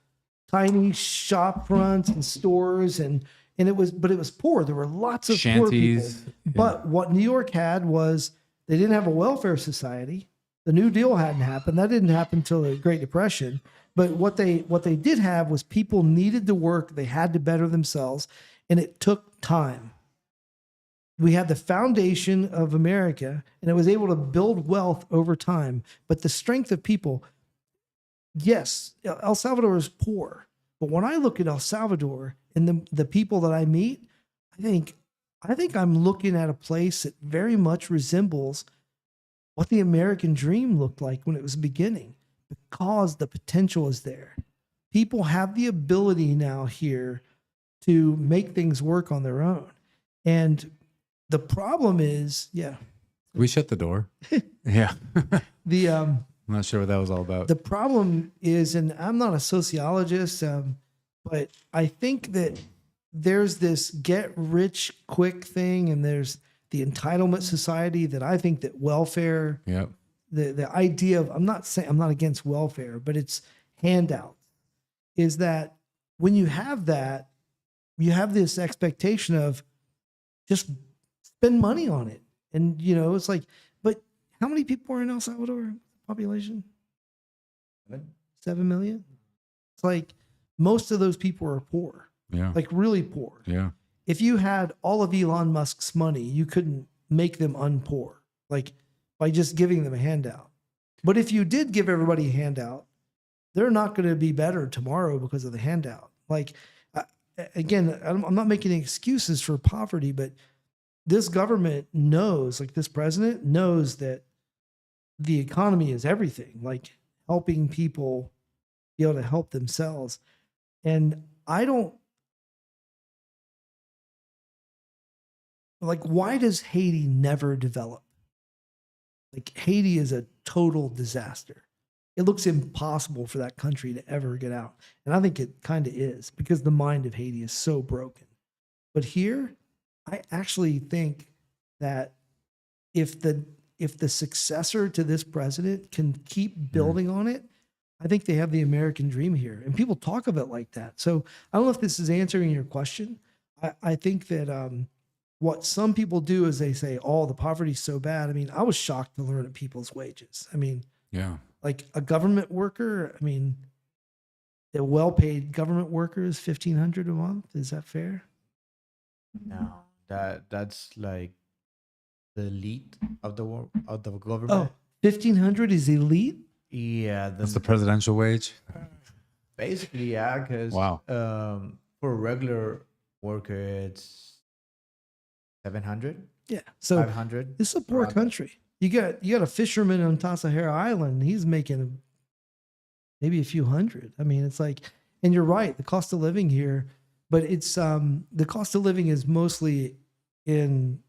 tiny shop fronts and stores but it was poor. There were lots of poor people. Shanties. But what New York had was they didn't have a welfare society. The New Deal hadn't happened. That didn't happen until the Great Depression. But what they did have was people needed to work. They had to better themselves, and it took time. We had the foundation of America, and it was able to build wealth over time. But the strength of people, yes, El Salvador is poor, But when I look at El Salvador and the people that I meet, I think I'm looking at a place that very much resembles what the American dream looked like when it was beginning, because the potential is there. People have the ability now here to make things work on their own. And the problem is, We shut the door. Yeah. I'm not sure what that was all about. The problem is, and I'm not a sociologist, but I think that there's this get rich quick thing, and there's the entitlement society that I think that welfare, the idea of, I'm not against welfare, but it's handouts, is that when you have that, you have this expectation of just spend money on it. And, it's like, but how many people are in El Salvador population? 7 million. It's like most of those people are poor. Yeah. Like really poor. Yeah. If you had all of Elon Musk's money, you couldn't make them unpoor, like by just giving them a handout. But if you did give everybody a handout, they're not going to be better tomorrow because of the handout. Like, again, I'm not making excuses for poverty, but this government knows, like this president knows, that the economy is everything, like helping people be able to help themselves. And I don't, like, why does Haiti never develop? Like, Haiti is a total disaster. It looks impossible for that country to ever get out. And I think it kind of is, because the mind of Haiti is so broken. But here, I actually think that if the successor to this president can keep building on it, I think they have the American dream here. And people talk of it like that. So I don't know if this is answering your question. I think that what some people do is they say, oh, the poverty's so bad. I mean, I was shocked to learn of people's wages. I mean, like a government worker, I mean, a well-paid government worker is $1,500 a month. Is that fair? No, that's like the elite of the government. Oh, 1,500 is elite? Yeah, That's the presidential wage. Basically, yeah. Because Wow. For a regular worker, it's 700. Yeah. So 500. this is a poor country. You got a fisherman on Tasajara Island. He's making maybe a few hundred. I mean, it's like, and you're right, the cost of living here, but it's the cost of living is mostly in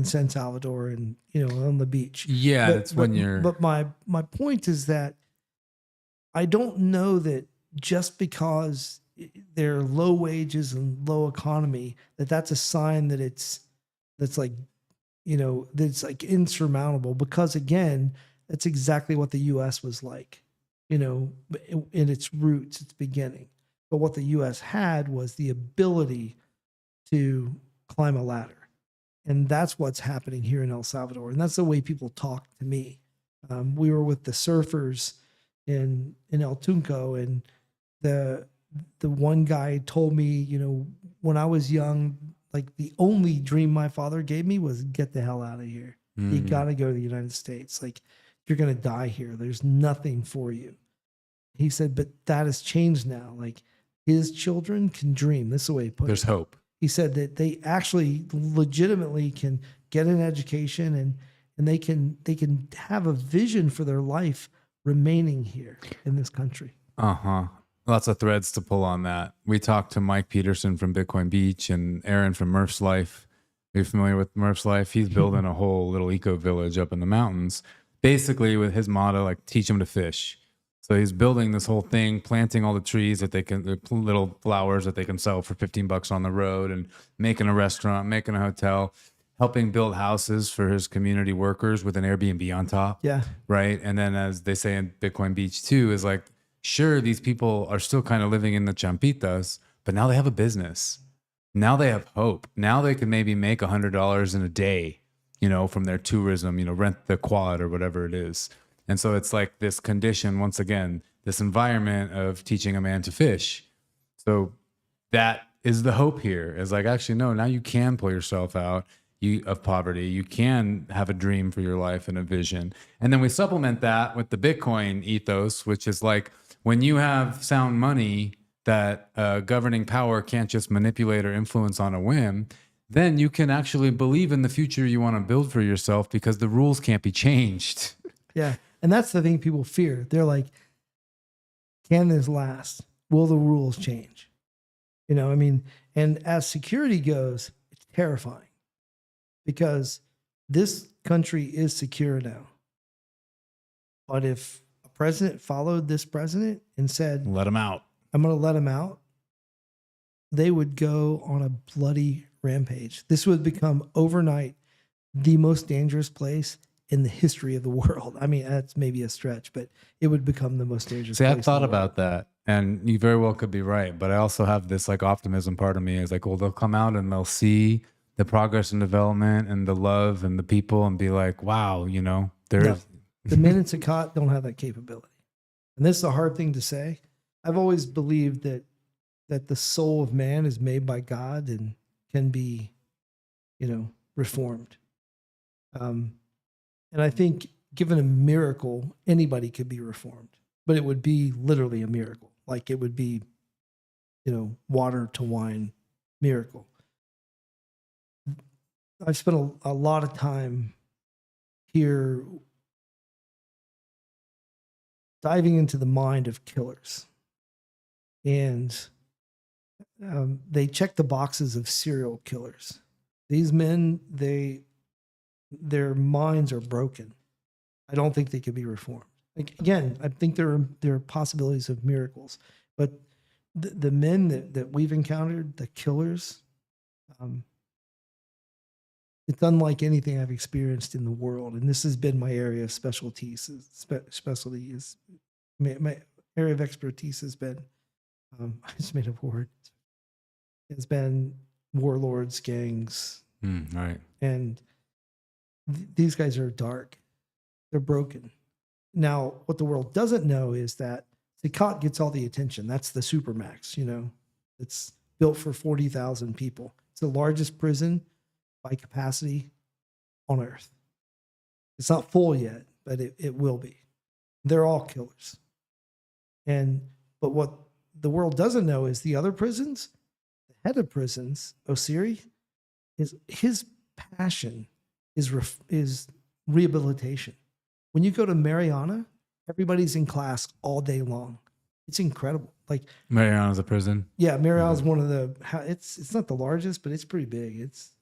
San Salvador and on the beach. Yeah, that's when you're. But my point is that I don't know that just because they're low wages and low economy, that's a sign that that's like insurmountable, because again, that's exactly what the US was like, in its roots, its beginning. But what the US had was the ability to climb a ladder. And that's what's happening here in El Salvador. And that's the way people talk to me. We were with the surfers in El Tunco, and the one guy told me, when I was young, like the only dream my father gave me was get the hell out of here. You got to go to the United States. Like, you're going to die here. There's nothing for you. He said, but that has changed now. Like, his children can dream. This is the way he put it. There's hope. He said that they actually legitimately can get an education and they can have a vision for their life remaining here in this country. Lots of threads to pull on that. We talked to Mike Peterson from Bitcoin Beach and Aaron from Murph's Life. Are you familiar with Murph's Life? He's building a whole little eco village up in the mountains, basically with his motto, like, teach them to fish. So he's building this whole thing, planting all the trees that the little flowers that they can sell for $15 on the road, and making a restaurant, making a hotel, helping build houses for his community workers with an Airbnb on top. Yeah. Right. And then, as they say in Bitcoin Beach too, is like, sure, these people are still kind of living in the champitas, but now they have a business. Now they have hope. Now they can maybe make $100 in a day, from their tourism, rent the quad or whatever it is. And so it's like this condition, once again, this environment of teaching a man to fish. So that is the hope here, is like, actually, no, now you can pull yourself out of poverty. You can have a dream for your life and a vision. And then we supplement that with the Bitcoin ethos, which is like, when you have sound money, that governing power can't just manipulate or influence on a whim, then you can actually believe in the future you want to build for yourself because the rules can't be changed. Yeah. And that's the thing people fear. They're like, can this last? Will the rules change? You know, I mean, and as security goes, it's terrifying because this country is secure now. But if a president followed this president and said, Let them out. I'm going to let him out, they would go on a bloody rampage. This would become overnight the most dangerous place in the history of the world. I mean, that's maybe a stretch, but it would become the most dangerous See, place. I've thought about that, and you very well could be right. But I also have this like optimism part of me is like, well, they'll come out and they'll see the progress and development and the love and the people and be like, wow, you know, there's No, the men in Sakat don't have that capability. And this is a hard thing to say. I've always believed that the soul of man is made by God and can be, you know, reformed. And I think given a miracle, anybody could be reformed, but it would be literally a miracle. Like it would be, you know, water to wine miracle. I've spent a lot of time here diving into the mind of killers. And they check the boxes of serial killers. These men, their minds are broken. I don't think they could be reformed. Like, again, I think there are possibilities of miracles, but the men that we've encountered, the killers, it's unlike anything I've experienced in the world. And this has been my area of specialty is my area of expertise has been, I just made a word. It's been warlords, gangs. Right. And these guys are dark. They're broken. Now, what the world doesn't know is that Sakat gets all the attention. That's the supermax, you know. It's built for 40,000 people. It's the largest prison by capacity on earth. It's not full yet, but it will be. They're all killers. But what the world doesn't know is the other prisons, the head of prisons, Osiri, his passion is rehabilitation. When you go to Mariana, everybody's in class all day long. It's incredible. Like Mariana's a prison. Yeah, Mariana's one of the. It's not the largest, but it's pretty big. It's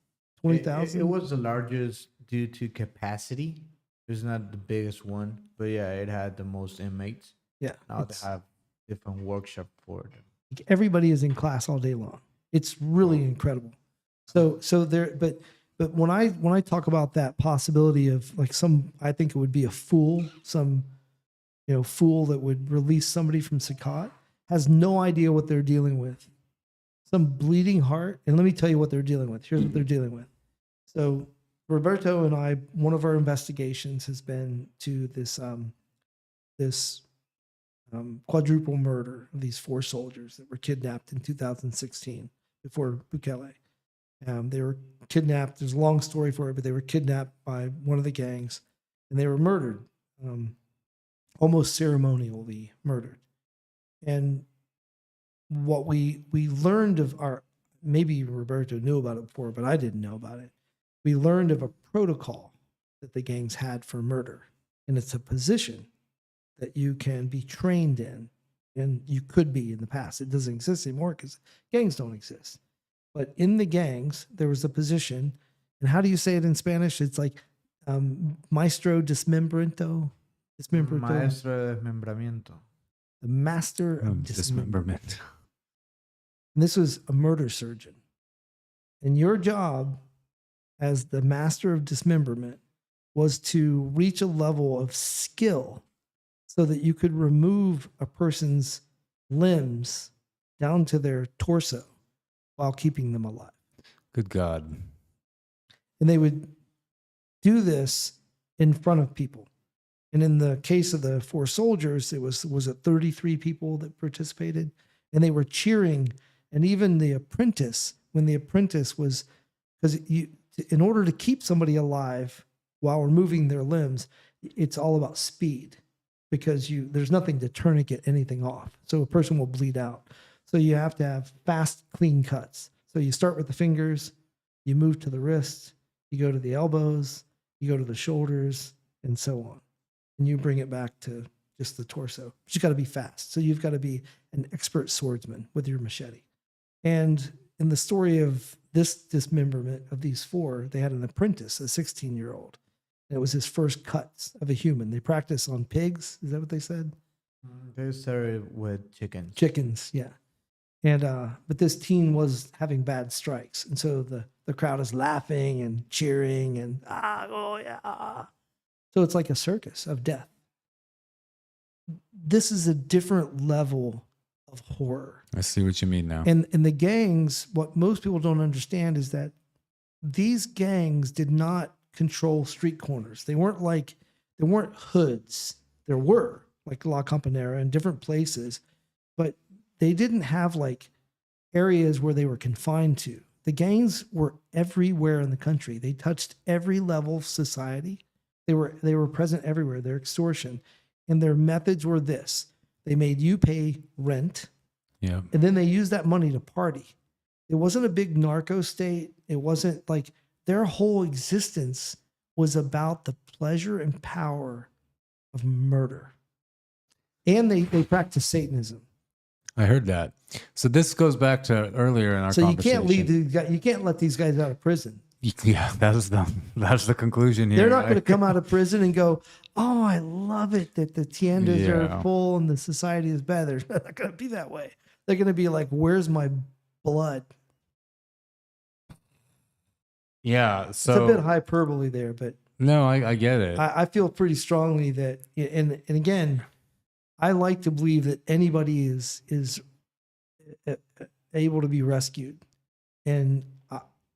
20,000. It was the largest due to capacity. It's not the biggest one, but yeah, it had the most inmates. Yeah, Now they have different workshop for them. Everybody is in class all day long. It's really incredible. So there, but when I talk about that possibility of like I think it would be a fool, fool that would release somebody from Sakat, has no idea what they're dealing with. Some bleeding heart. And let me tell you what they're dealing with. Here's what they're dealing with. So Roberto and I, one of our investigations has been to this quadruple murder of these 4 soldiers that were kidnapped in 2016 before Bukele. They were kidnapped. There's a long story for it, but they were kidnapped by one of the gangs and they were murdered, almost ceremonially murdered. And what we learned of maybe Roberto knew about it before, but I didn't know about it. We learned of a protocol that the gangs had for murder. And it's a position that you can be trained in, and you could be in the past. It doesn't exist anymore because gangs don't exist. But in the gangs, there was a position, and how do you say it in Spanish? It's like maestro desmembramiento. Maestro desmembramiento. The master of Dismemberment. And this was a murder surgeon. And your job as the master of dismemberment was to reach a level of skill so that you could remove a person's limbs down to their torso while keeping them alive. Good God. And they would do this in front of people. And in the case of the 4 soldiers, it was it 33 people that participated, and they were cheering. And even the apprentice, when the apprentice was, because in order to keep somebody alive while removing their limbs, it's all about speed, because there's nothing to tourniquet anything off. So a person will bleed out. So you have to have fast, clean cuts. So you start with the fingers, you move to the wrists, you go to the elbows, you go to the shoulders, and so on. And you bring it back to just the torso. But you got to be fast. So you've got to be an expert swordsman with your machete. And in the story of this dismemberment of these four, they had an apprentice, a 16-year-old. And it was his first cuts of a human. They practice on pigs. Is that what they said? They started with chickens. Chickens, yeah. And but this teen was having bad strikes. And so the crowd is laughing and cheering and oh yeah. So it's like a circus of death. This is a different level of horror. I see what you mean now. And the gangs, what most people don't understand is that these gangs did not control street corners. They weren't hoods. There were like La Campanera and different places, but they didn't have like areas where they were confined to. The gangs were everywhere in the country. They touched every level of society. They were present everywhere. Their extortion and their methods were this. They made you pay rent. Yeah. And then they used that money to party. It wasn't a big narco state. It wasn't like their whole existence was about the pleasure and power of murder. And they practiced Satanism. I heard that. So this goes back to earlier in our So you conversation. can't leave these guys, you can't let these guys out of prison. Yeah, that's the conclusion here. They're not going to come out of prison and go, "Oh, I love it that the tiendas Yeah. are full and the society is bad." They're not going to be that way. They're going to be like, "Where's my blood?" Yeah. It's So a bit hyperbole there, but no, I get it. I feel pretty strongly that, and again, I like to believe that anybody is able to be rescued, and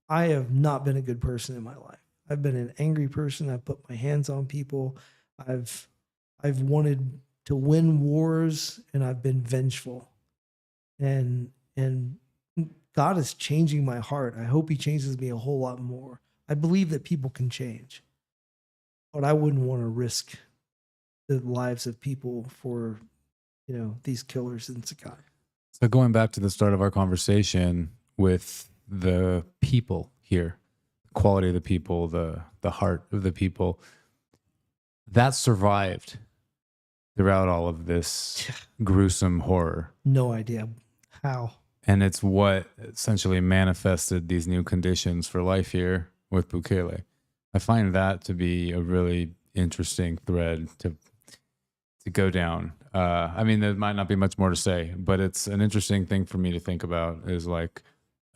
I have not been a good person in my life. I've been an angry person. I've put my hands on people. I've wanted to win wars, and I've been vengeful, and God is changing my heart. I hope He changes me a whole lot more. I believe that people can change, but I wouldn't want to risk the lives of people for, these killers in Sakai. So going back to the start of our conversation with the people here, the quality of the people, the heart of the people, that survived throughout all of this gruesome horror. No idea how. And it's what essentially manifested these new conditions for life here with Bukele. I find that to be a really interesting thread to go down. I mean, there might not be much more to say, but it's an interesting thing for me to think about is like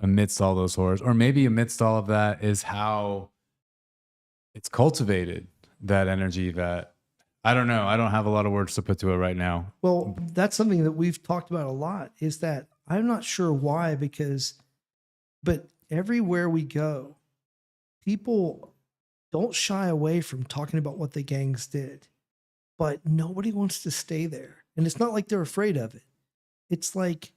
amidst all those horrors, or maybe amidst all of that is how it's cultivated, that energy that, I don't know. I don't have a lot of words to put to it right now. Well, that's something that we've talked about a lot, is that I'm not sure why, but everywhere we go, people don't shy away from talking about what the gangs did, but nobody wants to stay there. And it's not like they're afraid of it. It's like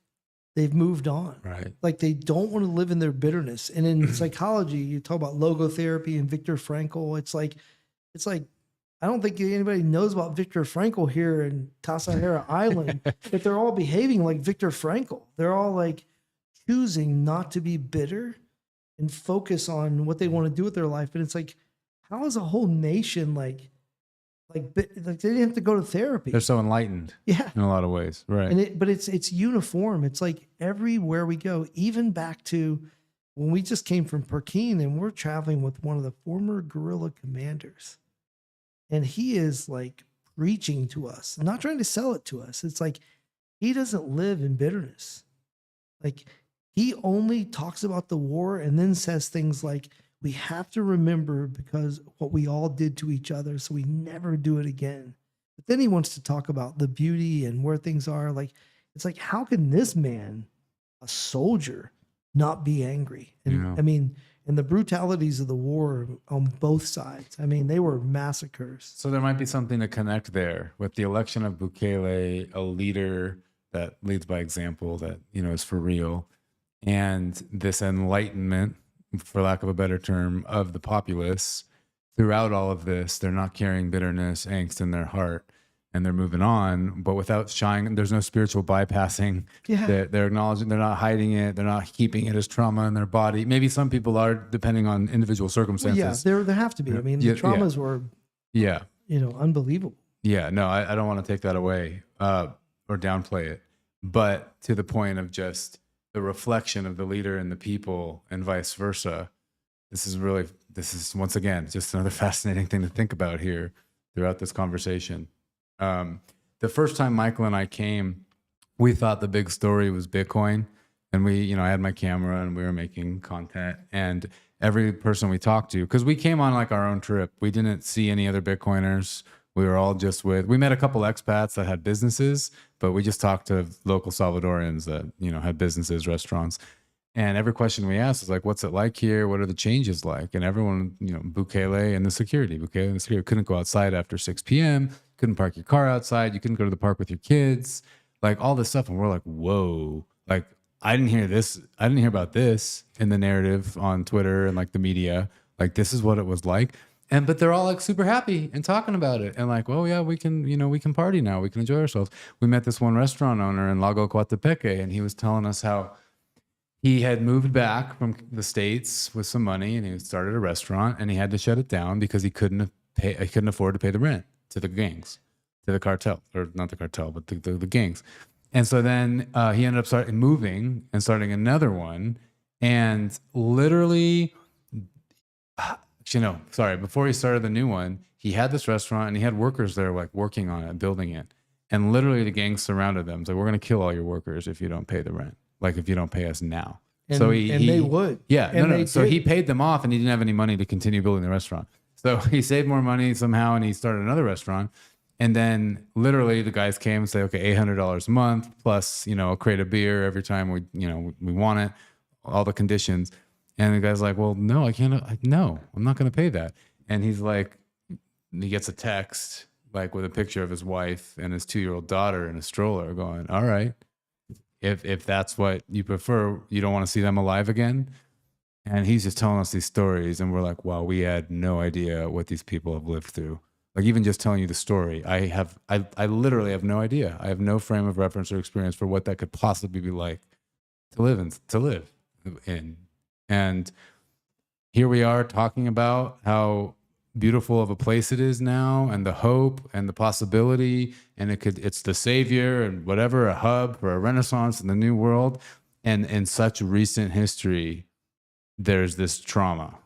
they've moved on. Right. Like they don't want to live in their bitterness. And in psychology, you talk about logotherapy and Viktor Frankl. It's like, I don't think anybody knows about Viktor Frankl here in Tasahara Island, but they're all behaving like Viktor Frankl. They're all like choosing not to be bitter and focus on what they want to do with their life. And it's like, how is a whole nation like they didn't have to go to therapy? They're so enlightened. Yeah. In a lot of ways. Right. And but it's uniform. It's like everywhere we go, even back to when we just came from Pekin and we're traveling with one of the former guerrilla commanders. And he is like preaching to us, not trying to sell it to us. It's like he doesn't live in bitterness. Like he only talks about the war and then says things like, we have to remember because what we all did to each other, so we never do it again. But then he wants to talk about the beauty and where things are. Like, it's like, how can this man, a soldier, not be angry? And Yeah. I mean, and the brutalities of the war on both sides. I mean, they were massacres. So there might be something to connect there with the election of Bukele, a leader that leads by example, that, is for real. And this enlightenment, for lack of a better term, of the populace. Throughout all of this, they're not carrying bitterness, angst in their heart. and they're moving on, but without shying. There's no spiritual bypassing. Yeah. They're acknowledging, they're not hiding it, they're not keeping it as trauma in their body. Maybe some people are, depending on individual Well, circumstances. yeah, there have to be. I mean, Yeah, the traumas were, Yeah. unbelievable. Yeah, no, I don't want to take that away or downplay it, but to the point of just the reflection of the leader and the people and vice versa. This is once again just another fascinating thing to think about here throughout this conversation. The first time Michael and I came, we thought the big story was Bitcoin, and I had my camera and we were making content, and every person we talked to, because we came on like our own trip, we didn't see any other Bitcoiners. We were all we met a couple expats that had businesses, but we just talked to local Salvadorians that, had businesses, restaurants. And every question we asked is like, what's it like here? What are the changes like? And everyone, Bukele and the security couldn't go outside after 6 p.m. Couldn't park your car outside. You couldn't go to the park with your kids, like all this stuff. And we're like, whoa, like I didn't hear this. I didn't hear about this in the narrative on Twitter and like the media. Like this is what it was like. But they're all like super happy and talking about it and like, well, yeah, we can party now. We can enjoy ourselves. We met this one restaurant owner in Lago Coatepeque, and he was telling us how he had moved back from the States with some money, and he started a restaurant, and he had to shut it down because he couldn't afford to pay the rent to the gangs, to the cartel, or not the cartel, but the gangs. And so then he ended up starting another one, and literally, before he started the new one, he had this restaurant and he had workers there like working on it, building it. And literally the gangs surrounded them. So we're going to kill all your workers if you don't pay the rent. Like if you don't pay us now. And, So they would. Yeah. And So he paid them off and he didn't have any money to continue building the restaurant. So he saved more money somehow and he started another restaurant. And then literally the guys came and say, okay, $800 a month plus, a crate of beer every time we want it, all the conditions. And the guy's like, well, no, I can't. No, I'm not going to pay that. And he's like, he gets a text like with a picture of his wife and his 2-year-old daughter in a stroller going, all right, if that's what you prefer, you don't want to see them alive again. And he's just telling us these stories. And we're like, wow, we had no idea what these people have lived through. Like even just telling you the story, I literally have no idea. I have no frame of reference or experience for what that could possibly be like to live in. And here we are talking about how beautiful of a place it is now and the hope and the possibility. And it's the savior and whatever, a hub for a renaissance in the new world. And in such recent history, there's this trauma.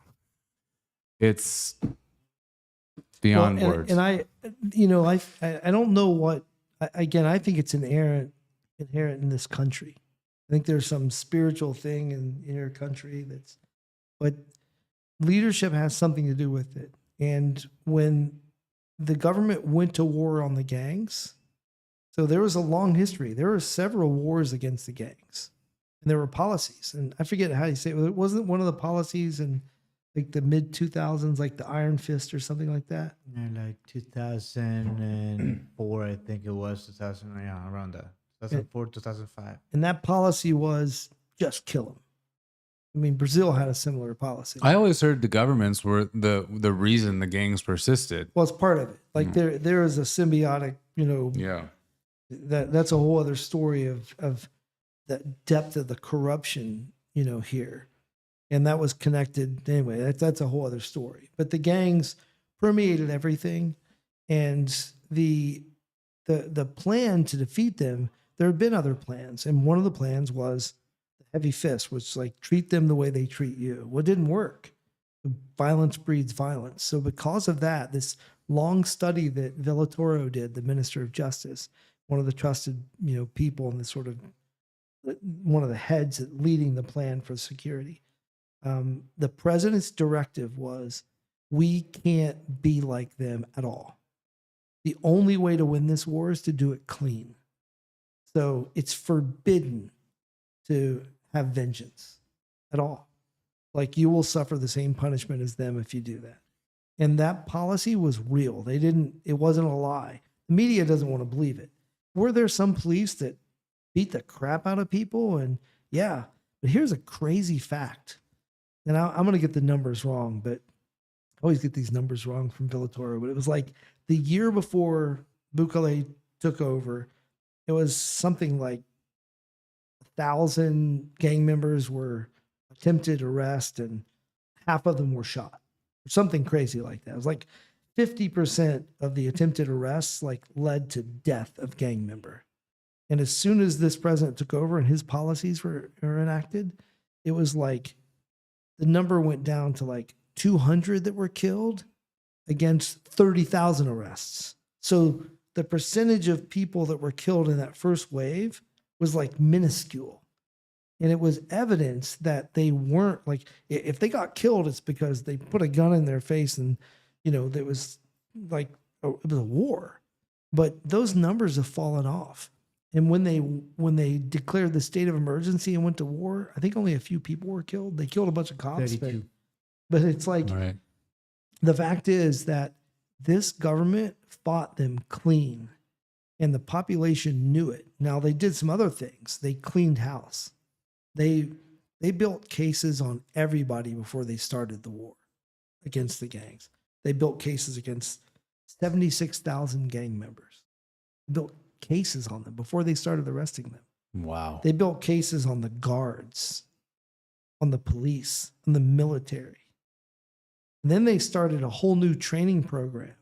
It's beyond words. And I don't know what, again, I think it's inherent in this country. I think there's some spiritual thing in your country but leadership has something to do with it. And when the government went to war on the gangs, so there was a long history. There were several wars against the gangs, and there were policies. And I forget how you say it. Wasn't one of the policies in like the mid 2000s, like the Iron Fist or something like that? Yeah, like 2004, I think it was 2000. Yeah, around that. 2004, 2005. And that policy was just kill them. I mean, Brazil had a similar policy. I always heard the governments were the reason the gangs persisted. Well, it's part of it. Like there is a symbiotic, Yeah. That's a whole other story of the depth of the corruption, here. And that was connected anyway. That's a whole other story. But the gangs permeated everything, and the plan to defeat them, there had been other plans, and one of the plans was the heavy fist, which like treat them the way they treat you. Well, it didn't work. Violence breeds violence. So because of that, this long study that Villatoro did, the Minister of Justice, one of the trusted people and the sort of one of the heads leading the plan for security, the president's directive was, we can't be like them at all. The only way to win this war is to do it clean. So it's forbidden to have vengeance at all. Like you will suffer the same punishment as them if you do that. And that policy was real. It wasn't a lie. The media doesn't want to believe it. Were there some police that beat the crap out of people? And yeah, but here's a crazy fact. And I'm going to get the numbers wrong, but I always get these numbers wrong from Villatoro. But it was like the year before Bukele took over, it was something like 1,000 gang members were attempted arrest and half of them were shot. Something crazy like that. It was like 50% of the attempted arrests like led to death of gang member. And as soon as this president took over and his policies were enacted, it was like the number went down to like 200 that were killed against 30,000 arrests. So the percentage of people that were killed in that first wave was like minuscule. And it was evidence that they weren't like, if they got killed, it's because they put a gun in their face and, you know, there was like, it was a war. But those numbers have fallen off. And when they declared the state of emergency and went to war, I think only a few people were killed. They killed a bunch of cops. 32. But it's like, Right. the fact is that this government fought them clean and the population knew it. Now they did some other things. They cleaned house. They built cases on everybody before they started the war against the gangs. They built cases against 76,000 gang members. They built cases on them before they started arresting them. Wow. They built cases on the guards, on the police, on the military. And then they started a whole new training program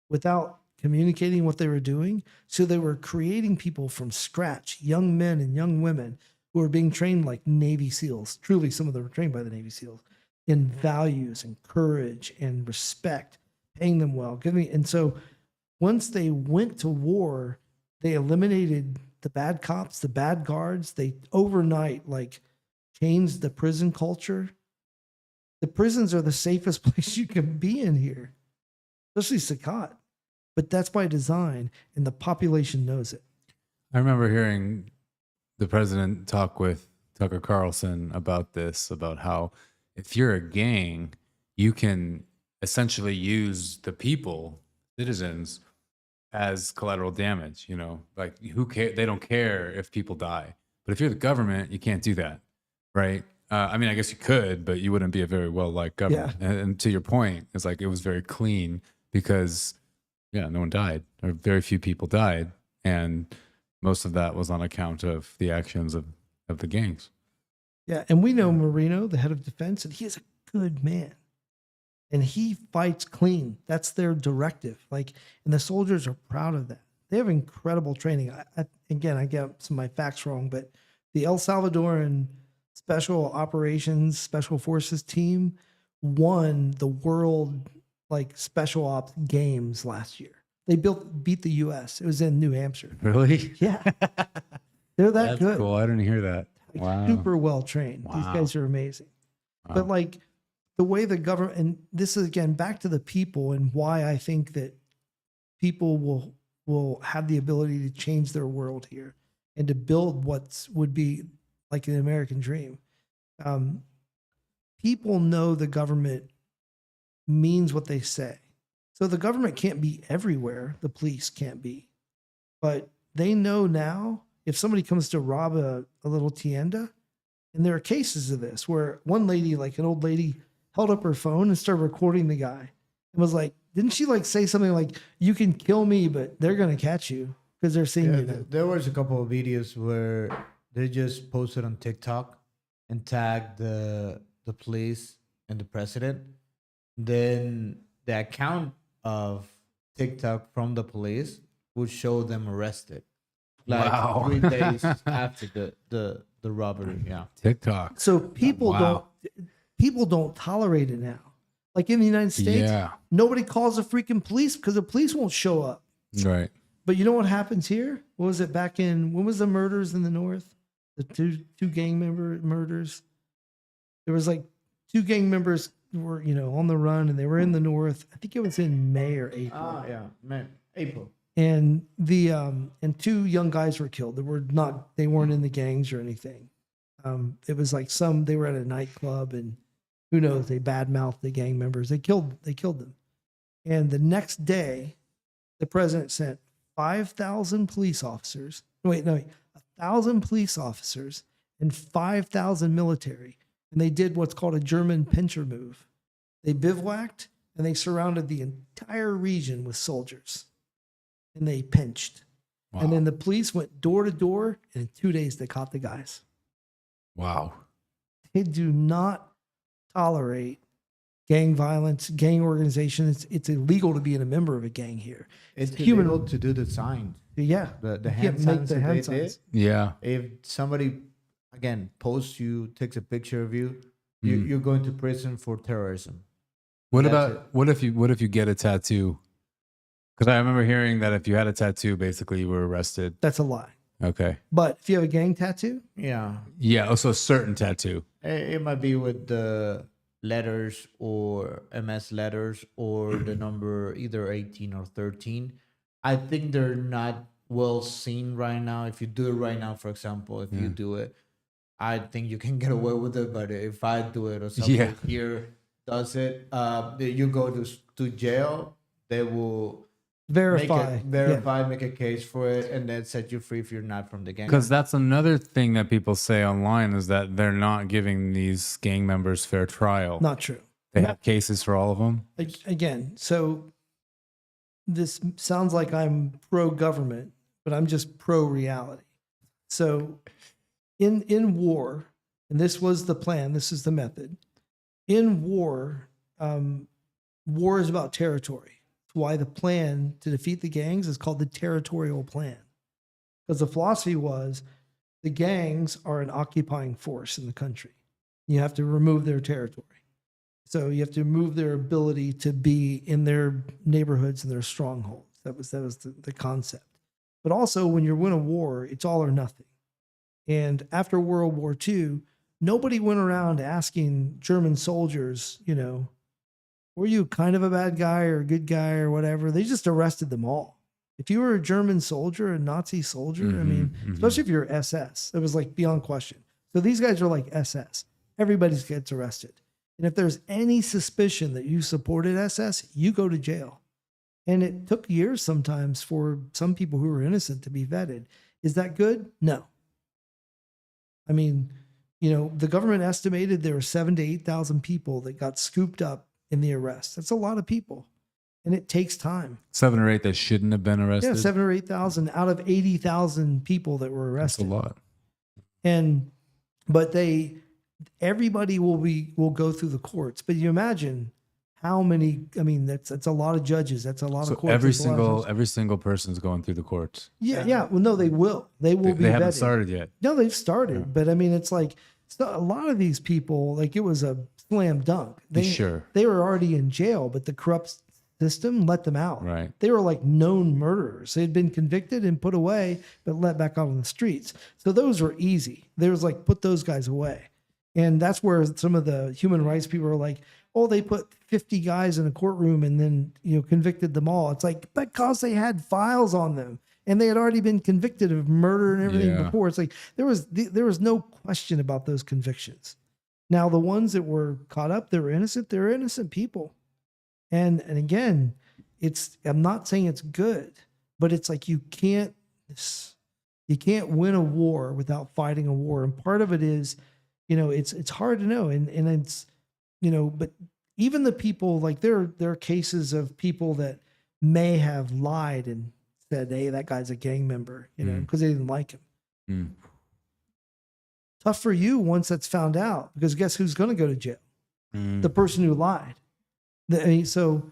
without communicating what they were doing. So they were creating people from scratch, young men and young women who were being trained like Navy SEALs. Truly, some of them were trained by the Navy SEALs in values and courage and respect, paying them well. And so once they went to war, they eliminated the bad cops, the bad guards. They overnight like changed the prison culture. The prisons are the safest place you can be in here, especially Sakat. But that's by design, and the population knows it. I remember hearing the president talk with Tucker Carlson about this, about how if you're a gang, you can essentially use the people, citizens, as collateral damage. You know, like who care? They don't care if people die. But if you're the government, you can't do that, right? I mean, I guess you could, but you wouldn't be a very well-liked government. Yeah. And to your point, it's like it was very clean because, yeah, no one died, or very few people died, and most of that was on account of the actions of the gangs. Yeah, and we know Marino, the head of defense, and he is a good man. And he fights clean. That's their directive. Like, and the soldiers are proud of that. They have incredible training. Again, I get some of my facts wrong, but the El Salvadoran Special Operations, Special Forces team won the world like special ops games last year. They beat the US. It was in New Hampshire. Really? Yeah. They're that That's good. cool. I didn't hear that. Like, Wow. super well trained. These Wow. guys are amazing. Wow. But like the way the government, and this is again back to the people and why I think that people will have the ability to change their world here and to build what would be like an American dream. People know the government means what they say. So the government can't be everywhere. The police can't be. But they know now if somebody comes to rob a little tienda, and there are cases of this where one lady, like an old lady, held up her phone and started recording the guy and was like, didn't she like say something like, you can kill me, but they're going to catch you because they're seeing Yeah, you now. there was a couple of videos where they just posted on TikTok and tagged the police and the president. Then the account of TikTok from the police would show them arrested. Like Wow. 3 days after the robbery. Yeah. TikTok. So people Wow. don't tolerate it now. Like in the United States, Yeah. nobody calls the freaking police because the police won't show up. Right. But you know what happens here? What was it back in, when was the murders in the North? The two gang member murders? There was like 2 gang members were, on the run and they were in the North. I think it was in May or April. Yeah. Man, April. And and 2 young guys were killed. They weren't in the gangs or anything. It was like they were at a nightclub and who knows, they badmouthed the gang members. They killed them. And the next day, the president sent 5,000 police officers. 1,000 police officers and 5,000 military. And they did what's called a German pincher move. They bivouacked and they surrounded the entire region with soldiers. and they pinched. Wow. And then the police went door to door, and in 2 days they caught the guys. Wow. They do not tolerate gang violence, gang organization. It's illegal to be a member of a gang here. It's human- illegal to do the signs. Yeah. The You hand can't make signs the that hand they did. signs. Yeah. If somebody, again, posts you, takes a picture of you, you're going to prison for terrorism. What That's about it. what if you get a tattoo? Because I remember hearing that if you had a tattoo, basically you were arrested. That's a lie. Okay. But if you have a gang tattoo, Yeah. Yeah. Also, a certain tattoo. It might be with the letters or MS letters or the number either 18 or 13. I think they're not well seen right now. If you do it right now, for example, if you do it, I think you can get away with it. But if I do it or somebody here does it, you go to jail. They will verify. make a case for it, and then set you free if you're not from the gang. Because that's another thing that people say online is that they're not giving these gang members fair trial. Not true. They have cases for all of them. Again, so this sounds like I'm pro-government, but I'm just pro-reality. So in war, and this was the plan, this is the method. In war, war is about territory. That's why the plan to defeat the gangs is called the territorial plan. Because the philosophy was the gangs are an occupying force in the country. You have to remove their territory. So you have to remove their ability to be in their neighborhoods and their strongholds. That was the concept. But also when you win a war, it's all or nothing. And after World War II, nobody went around asking German soldiers, you know, were you kind of a bad guy or a good guy or whatever? They just arrested them all. If you were a German soldier, a Nazi soldier, I mean, especially if you're SS, it was like beyond question. So these guys are like SS. Everybody gets arrested. And if there's any suspicion that you supported SS, you go to jail. And it took years sometimes for some people who were innocent to be vetted. Is that good? No. I mean, you know, the government estimated there were 7,000 to 8,000 people that got scooped up in the arrest. That's a lot of people. And it takes time. 7 or 8 that shouldn't have been arrested. Yeah, 7,000 or 8,000 out of 80,000 people that were That's a arrested. lot. But everybody will go through the courts. But you imagine how many, I mean, that's a lot of judges. That's a lot So of courts. every That's a lot of judges. single person's going through the courts. Yeah. Well, no, they will. They will be They haven't vetted. started yet. No, they've started. But I mean, it's like a lot of these people, like it was a slam dunk. Sure. They were already in jail, but the corrupt system let them out. Right. They were like known murderers. They had been convicted and put away, but let back out on the streets. So those were easy. There was like, put those guys away. And that's where some of the human rights people are like, oh, they put 50 guys in a courtroom and then, you know, convicted them all. It's like, because they had files on them and they had already been convicted of murder and everything before. It's like, there was no question about those convictions. Now, the ones that were caught up, they were innocent people. And again, I'm not saying it's good, but it's like, you can't win a war without fighting a war. And part of it is, you know, it's hard to know. And it's, you know, but even the people, like there are cases of people that may have lied and said, hey, that guy's a gang member, you know, because they didn't like him. Tough for you once that's found out, because guess who's going to go to jail? The person who lied. So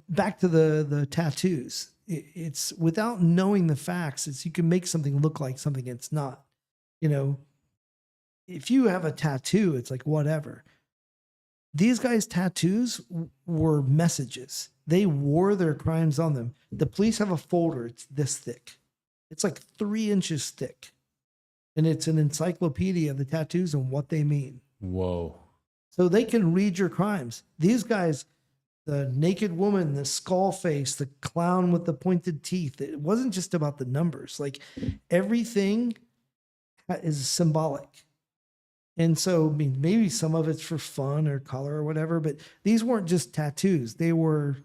back to the tattoos. It's without knowing the facts, you can make something look like something it's not. You know, if you have a tattoo, it's like whatever. These guys' tattoos were messages. They wore their crimes on them. The police have a folder. It's this thick. It's like 3 inches thick. And it's an encyclopedia of the tattoos and what they mean. Whoa. So they can read your crimes. These guys, the naked woman, the skull face, the clown with the pointed teeth, it wasn't just about the numbers. Like everything is symbolic. And so, I mean, maybe some of it's for fun or color or whatever, but these weren't just tattoos. They were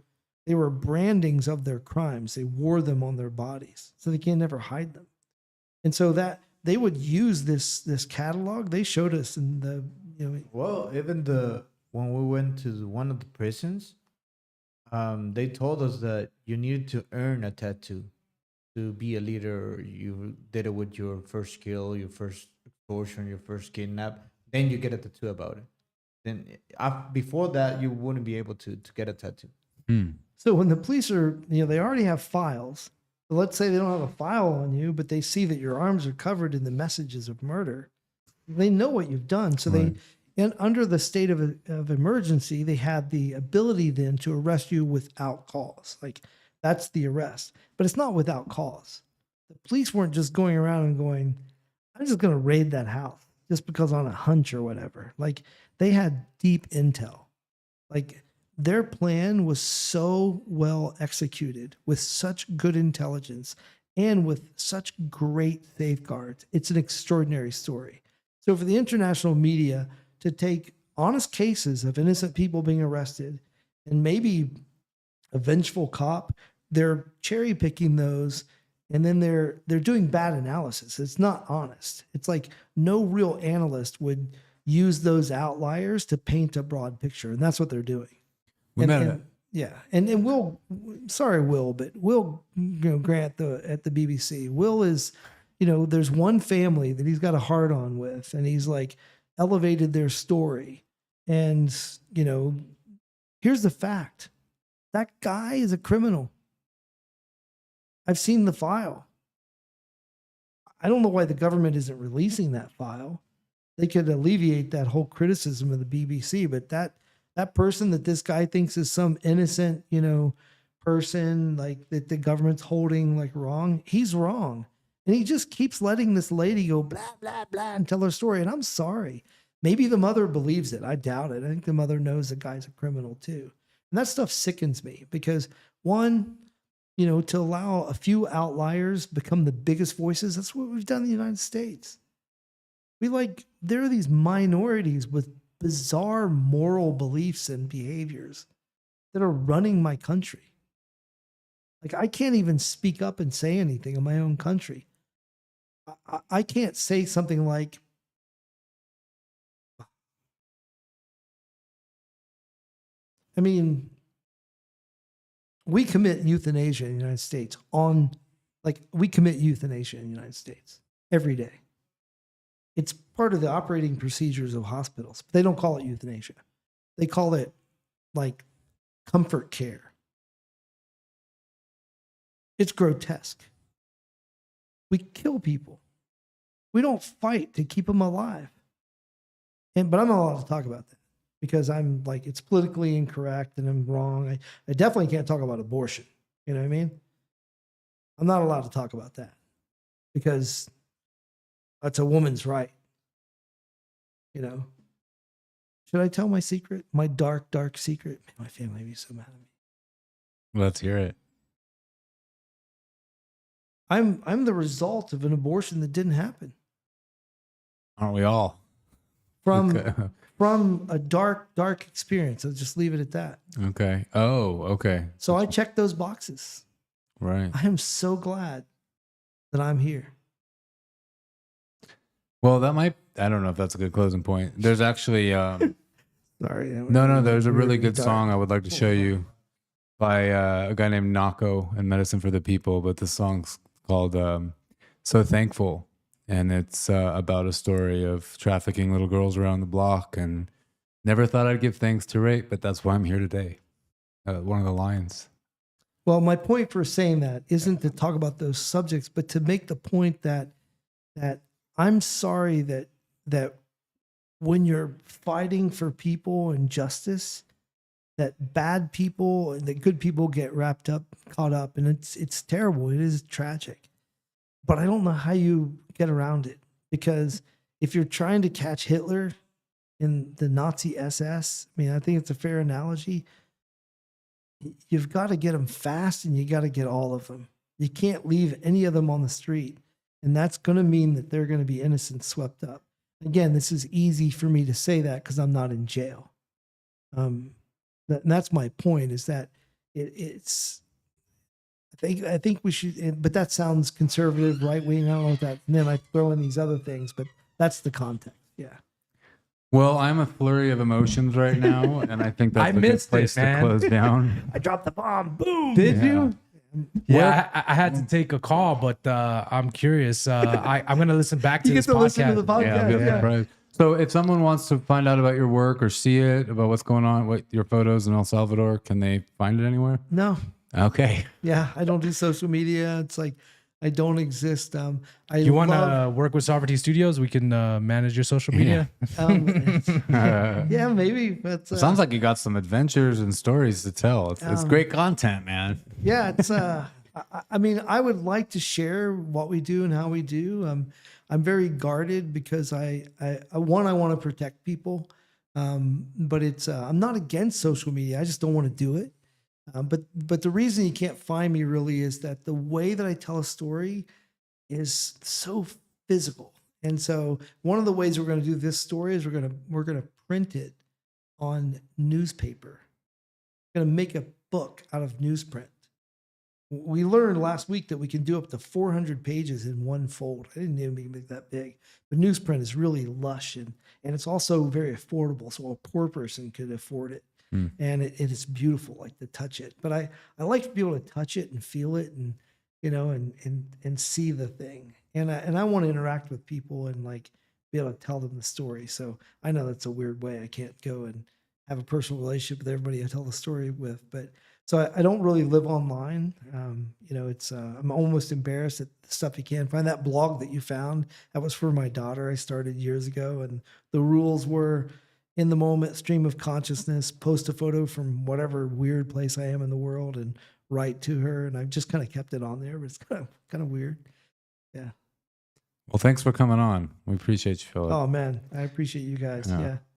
brandings of their crimes. They wore them on their bodies, so they can never hide them. And so that they would use this catalog. They showed us in the, you know. Well, even when we went to one of the prisons, they told us that you needed to earn a tattoo to be a leader. You did it with your first kill, your first extortion, your first kidnap. Then you get a tattoo about it. Then before that, you wouldn't be able to get a tattoo. Hmm. So when the police are, they already have files. So let's say they don't have a file on you, but they see that your arms are covered in the messages of murder. They know what you've done. So Right. and under the state of emergency, they had the ability then to arrest you without cause. Like that's the arrest, but it's not without cause. The police weren't just going around and going, I'm just going to raid that house just because on a hunch or whatever. Like they had deep intel. Like their plan was so well executed with such good intelligence and with such great safeguards. It's an extraordinary story. So for the international media to take honest cases of innocent people being arrested and maybe a vengeful cop, they're cherry picking those and then they're doing bad analysis. It's not honest. It's like no real analyst would use those outliers to paint a broad picture, and that's what they're doing. Yeah, and Will, sorry, Will, but Will, Grant at the BBC. Will is, there's one family that he's got a heart on with, and he's like elevated their story, and here's the fact: that guy is a criminal. I've seen the file. I don't know why the government isn't releasing that file. They could alleviate that whole criticism of the BBC, but that person that this guy thinks is some innocent, person like that the government's holding like wrong, he's wrong. And he just keeps letting this lady go blah, blah, blah and tell her story. And I'm sorry. Maybe the mother believes it. I doubt it. I think the mother knows the guy's a criminal too. And that stuff sickens me because one, to allow a few outliers become the biggest voices, that's what we've done in the United States. There are these minorities with bizarre moral beliefs and behaviors that are running my country. Like I can't even speak up and say anything in my own country. I can't say something like, we commit euthanasia in the United States we commit euthanasia in the United States every day. It's part of the operating procedures of hospitals. But they don't call it euthanasia. They call it like comfort care. It's grotesque. We kill people. We don't fight to keep them alive. But I'm not allowed to talk about that because I'm like, it's politically incorrect and I'm wrong. I definitely can't talk about abortion. You know what I mean? I'm not allowed to talk about that because that's a woman's right. Should I tell my secret? My dark, dark secret? My family would be so mad at me. Let's hear it. I'm the result of an abortion that didn't happen. Aren't we all? From Okay. a dark, dark experience. I'll just leave it at that. Okay. Oh, okay. So I checked those boxes. Right. I am so glad that I'm here. Well, I don't know if that's a good closing point. There's actually, Sorry. no, there's a really good dark. song I would like to show you by a guy named Nako and Medicine for the People, but the song's called So Thankful. And it's about a story of trafficking little girls around the block and never thought I'd give thanks to rape, but that's why I'm here today. One of the lines. Well, my point for saying that isn't to talk about those subjects, but to make the point that I'm sorry that when you're fighting for people and justice, that bad people and that good people get caught up, and it's terrible. It is tragic. But I don't know how you get around it, because if you're trying to catch Hitler in the Nazi SS, I think it's a fair analogy. You've got to get them fast and you got to get all of them. You can't leave any of them on the street. And that's going to mean that they're going to be innocent swept up. Again, this is easy for me to say that because I'm not in jail. That's my point, is that it's, I think we should, but that sounds conservative, right wing. I don't know what that, and then I throw in these other things, but that's the context. Yeah. Well, I'm a flurry of emotions right now, and I think that's I a good missed it, place to man. close down. I dropped the bomb. Boom. Did Yeah. you? Yeah, I had to take a call, but I'm curious. I'm gonna listen back to You get this to listen to the podcast. Yeah, I'm podcast. good Yeah. surprised. So if someone wants to find out about your work or see it, about what's going on, what your photos in El Salvador, can they find it anywhere? No. Okay. Yeah. I don't do social media. It's like I don't exist. You want to work with Sovereignty Studios? We can manage your social media. Yeah, maybe. But Sounds like you got some adventures and stories to tell. It's great content, man. yeah, it's I mean, I would like to share what we do and how we do. I'm very guarded because I want to protect people. But it's I'm not against social media. I just don't want to do it. But the reason you can't find me really is that the way that I tell a story is so physical. And so one of the ways we're going to do this story is we're going to print it on newspaper. We're going to make a book out of newsprint. We learned last week that we can do up to 400 pages in one fold. I didn't even make that big. But newsprint is really lush and it's also very affordable. So a poor person could afford it. And it is beautiful, like to touch it. But I like to be able to touch it and feel it and, you know, and see the thing. And I want to interact with people and like be able to tell them the story. So I know that's a weird way. I can't go and have a personal relationship with everybody I tell the story with. But so I don't really live online. You know, it's I'm almost embarrassed at the stuff you can find. That blog that you found, that was for my daughter. I started years ago, and the rules were in the moment, stream of consciousness, post a photo from whatever weird place I am in the world and write to her. And I've just kind of kept it on there, but it's kind of weird. Yeah. Well, thanks for coming on. We appreciate you, Philip. Oh man, I appreciate you guys. Yeah. Yeah.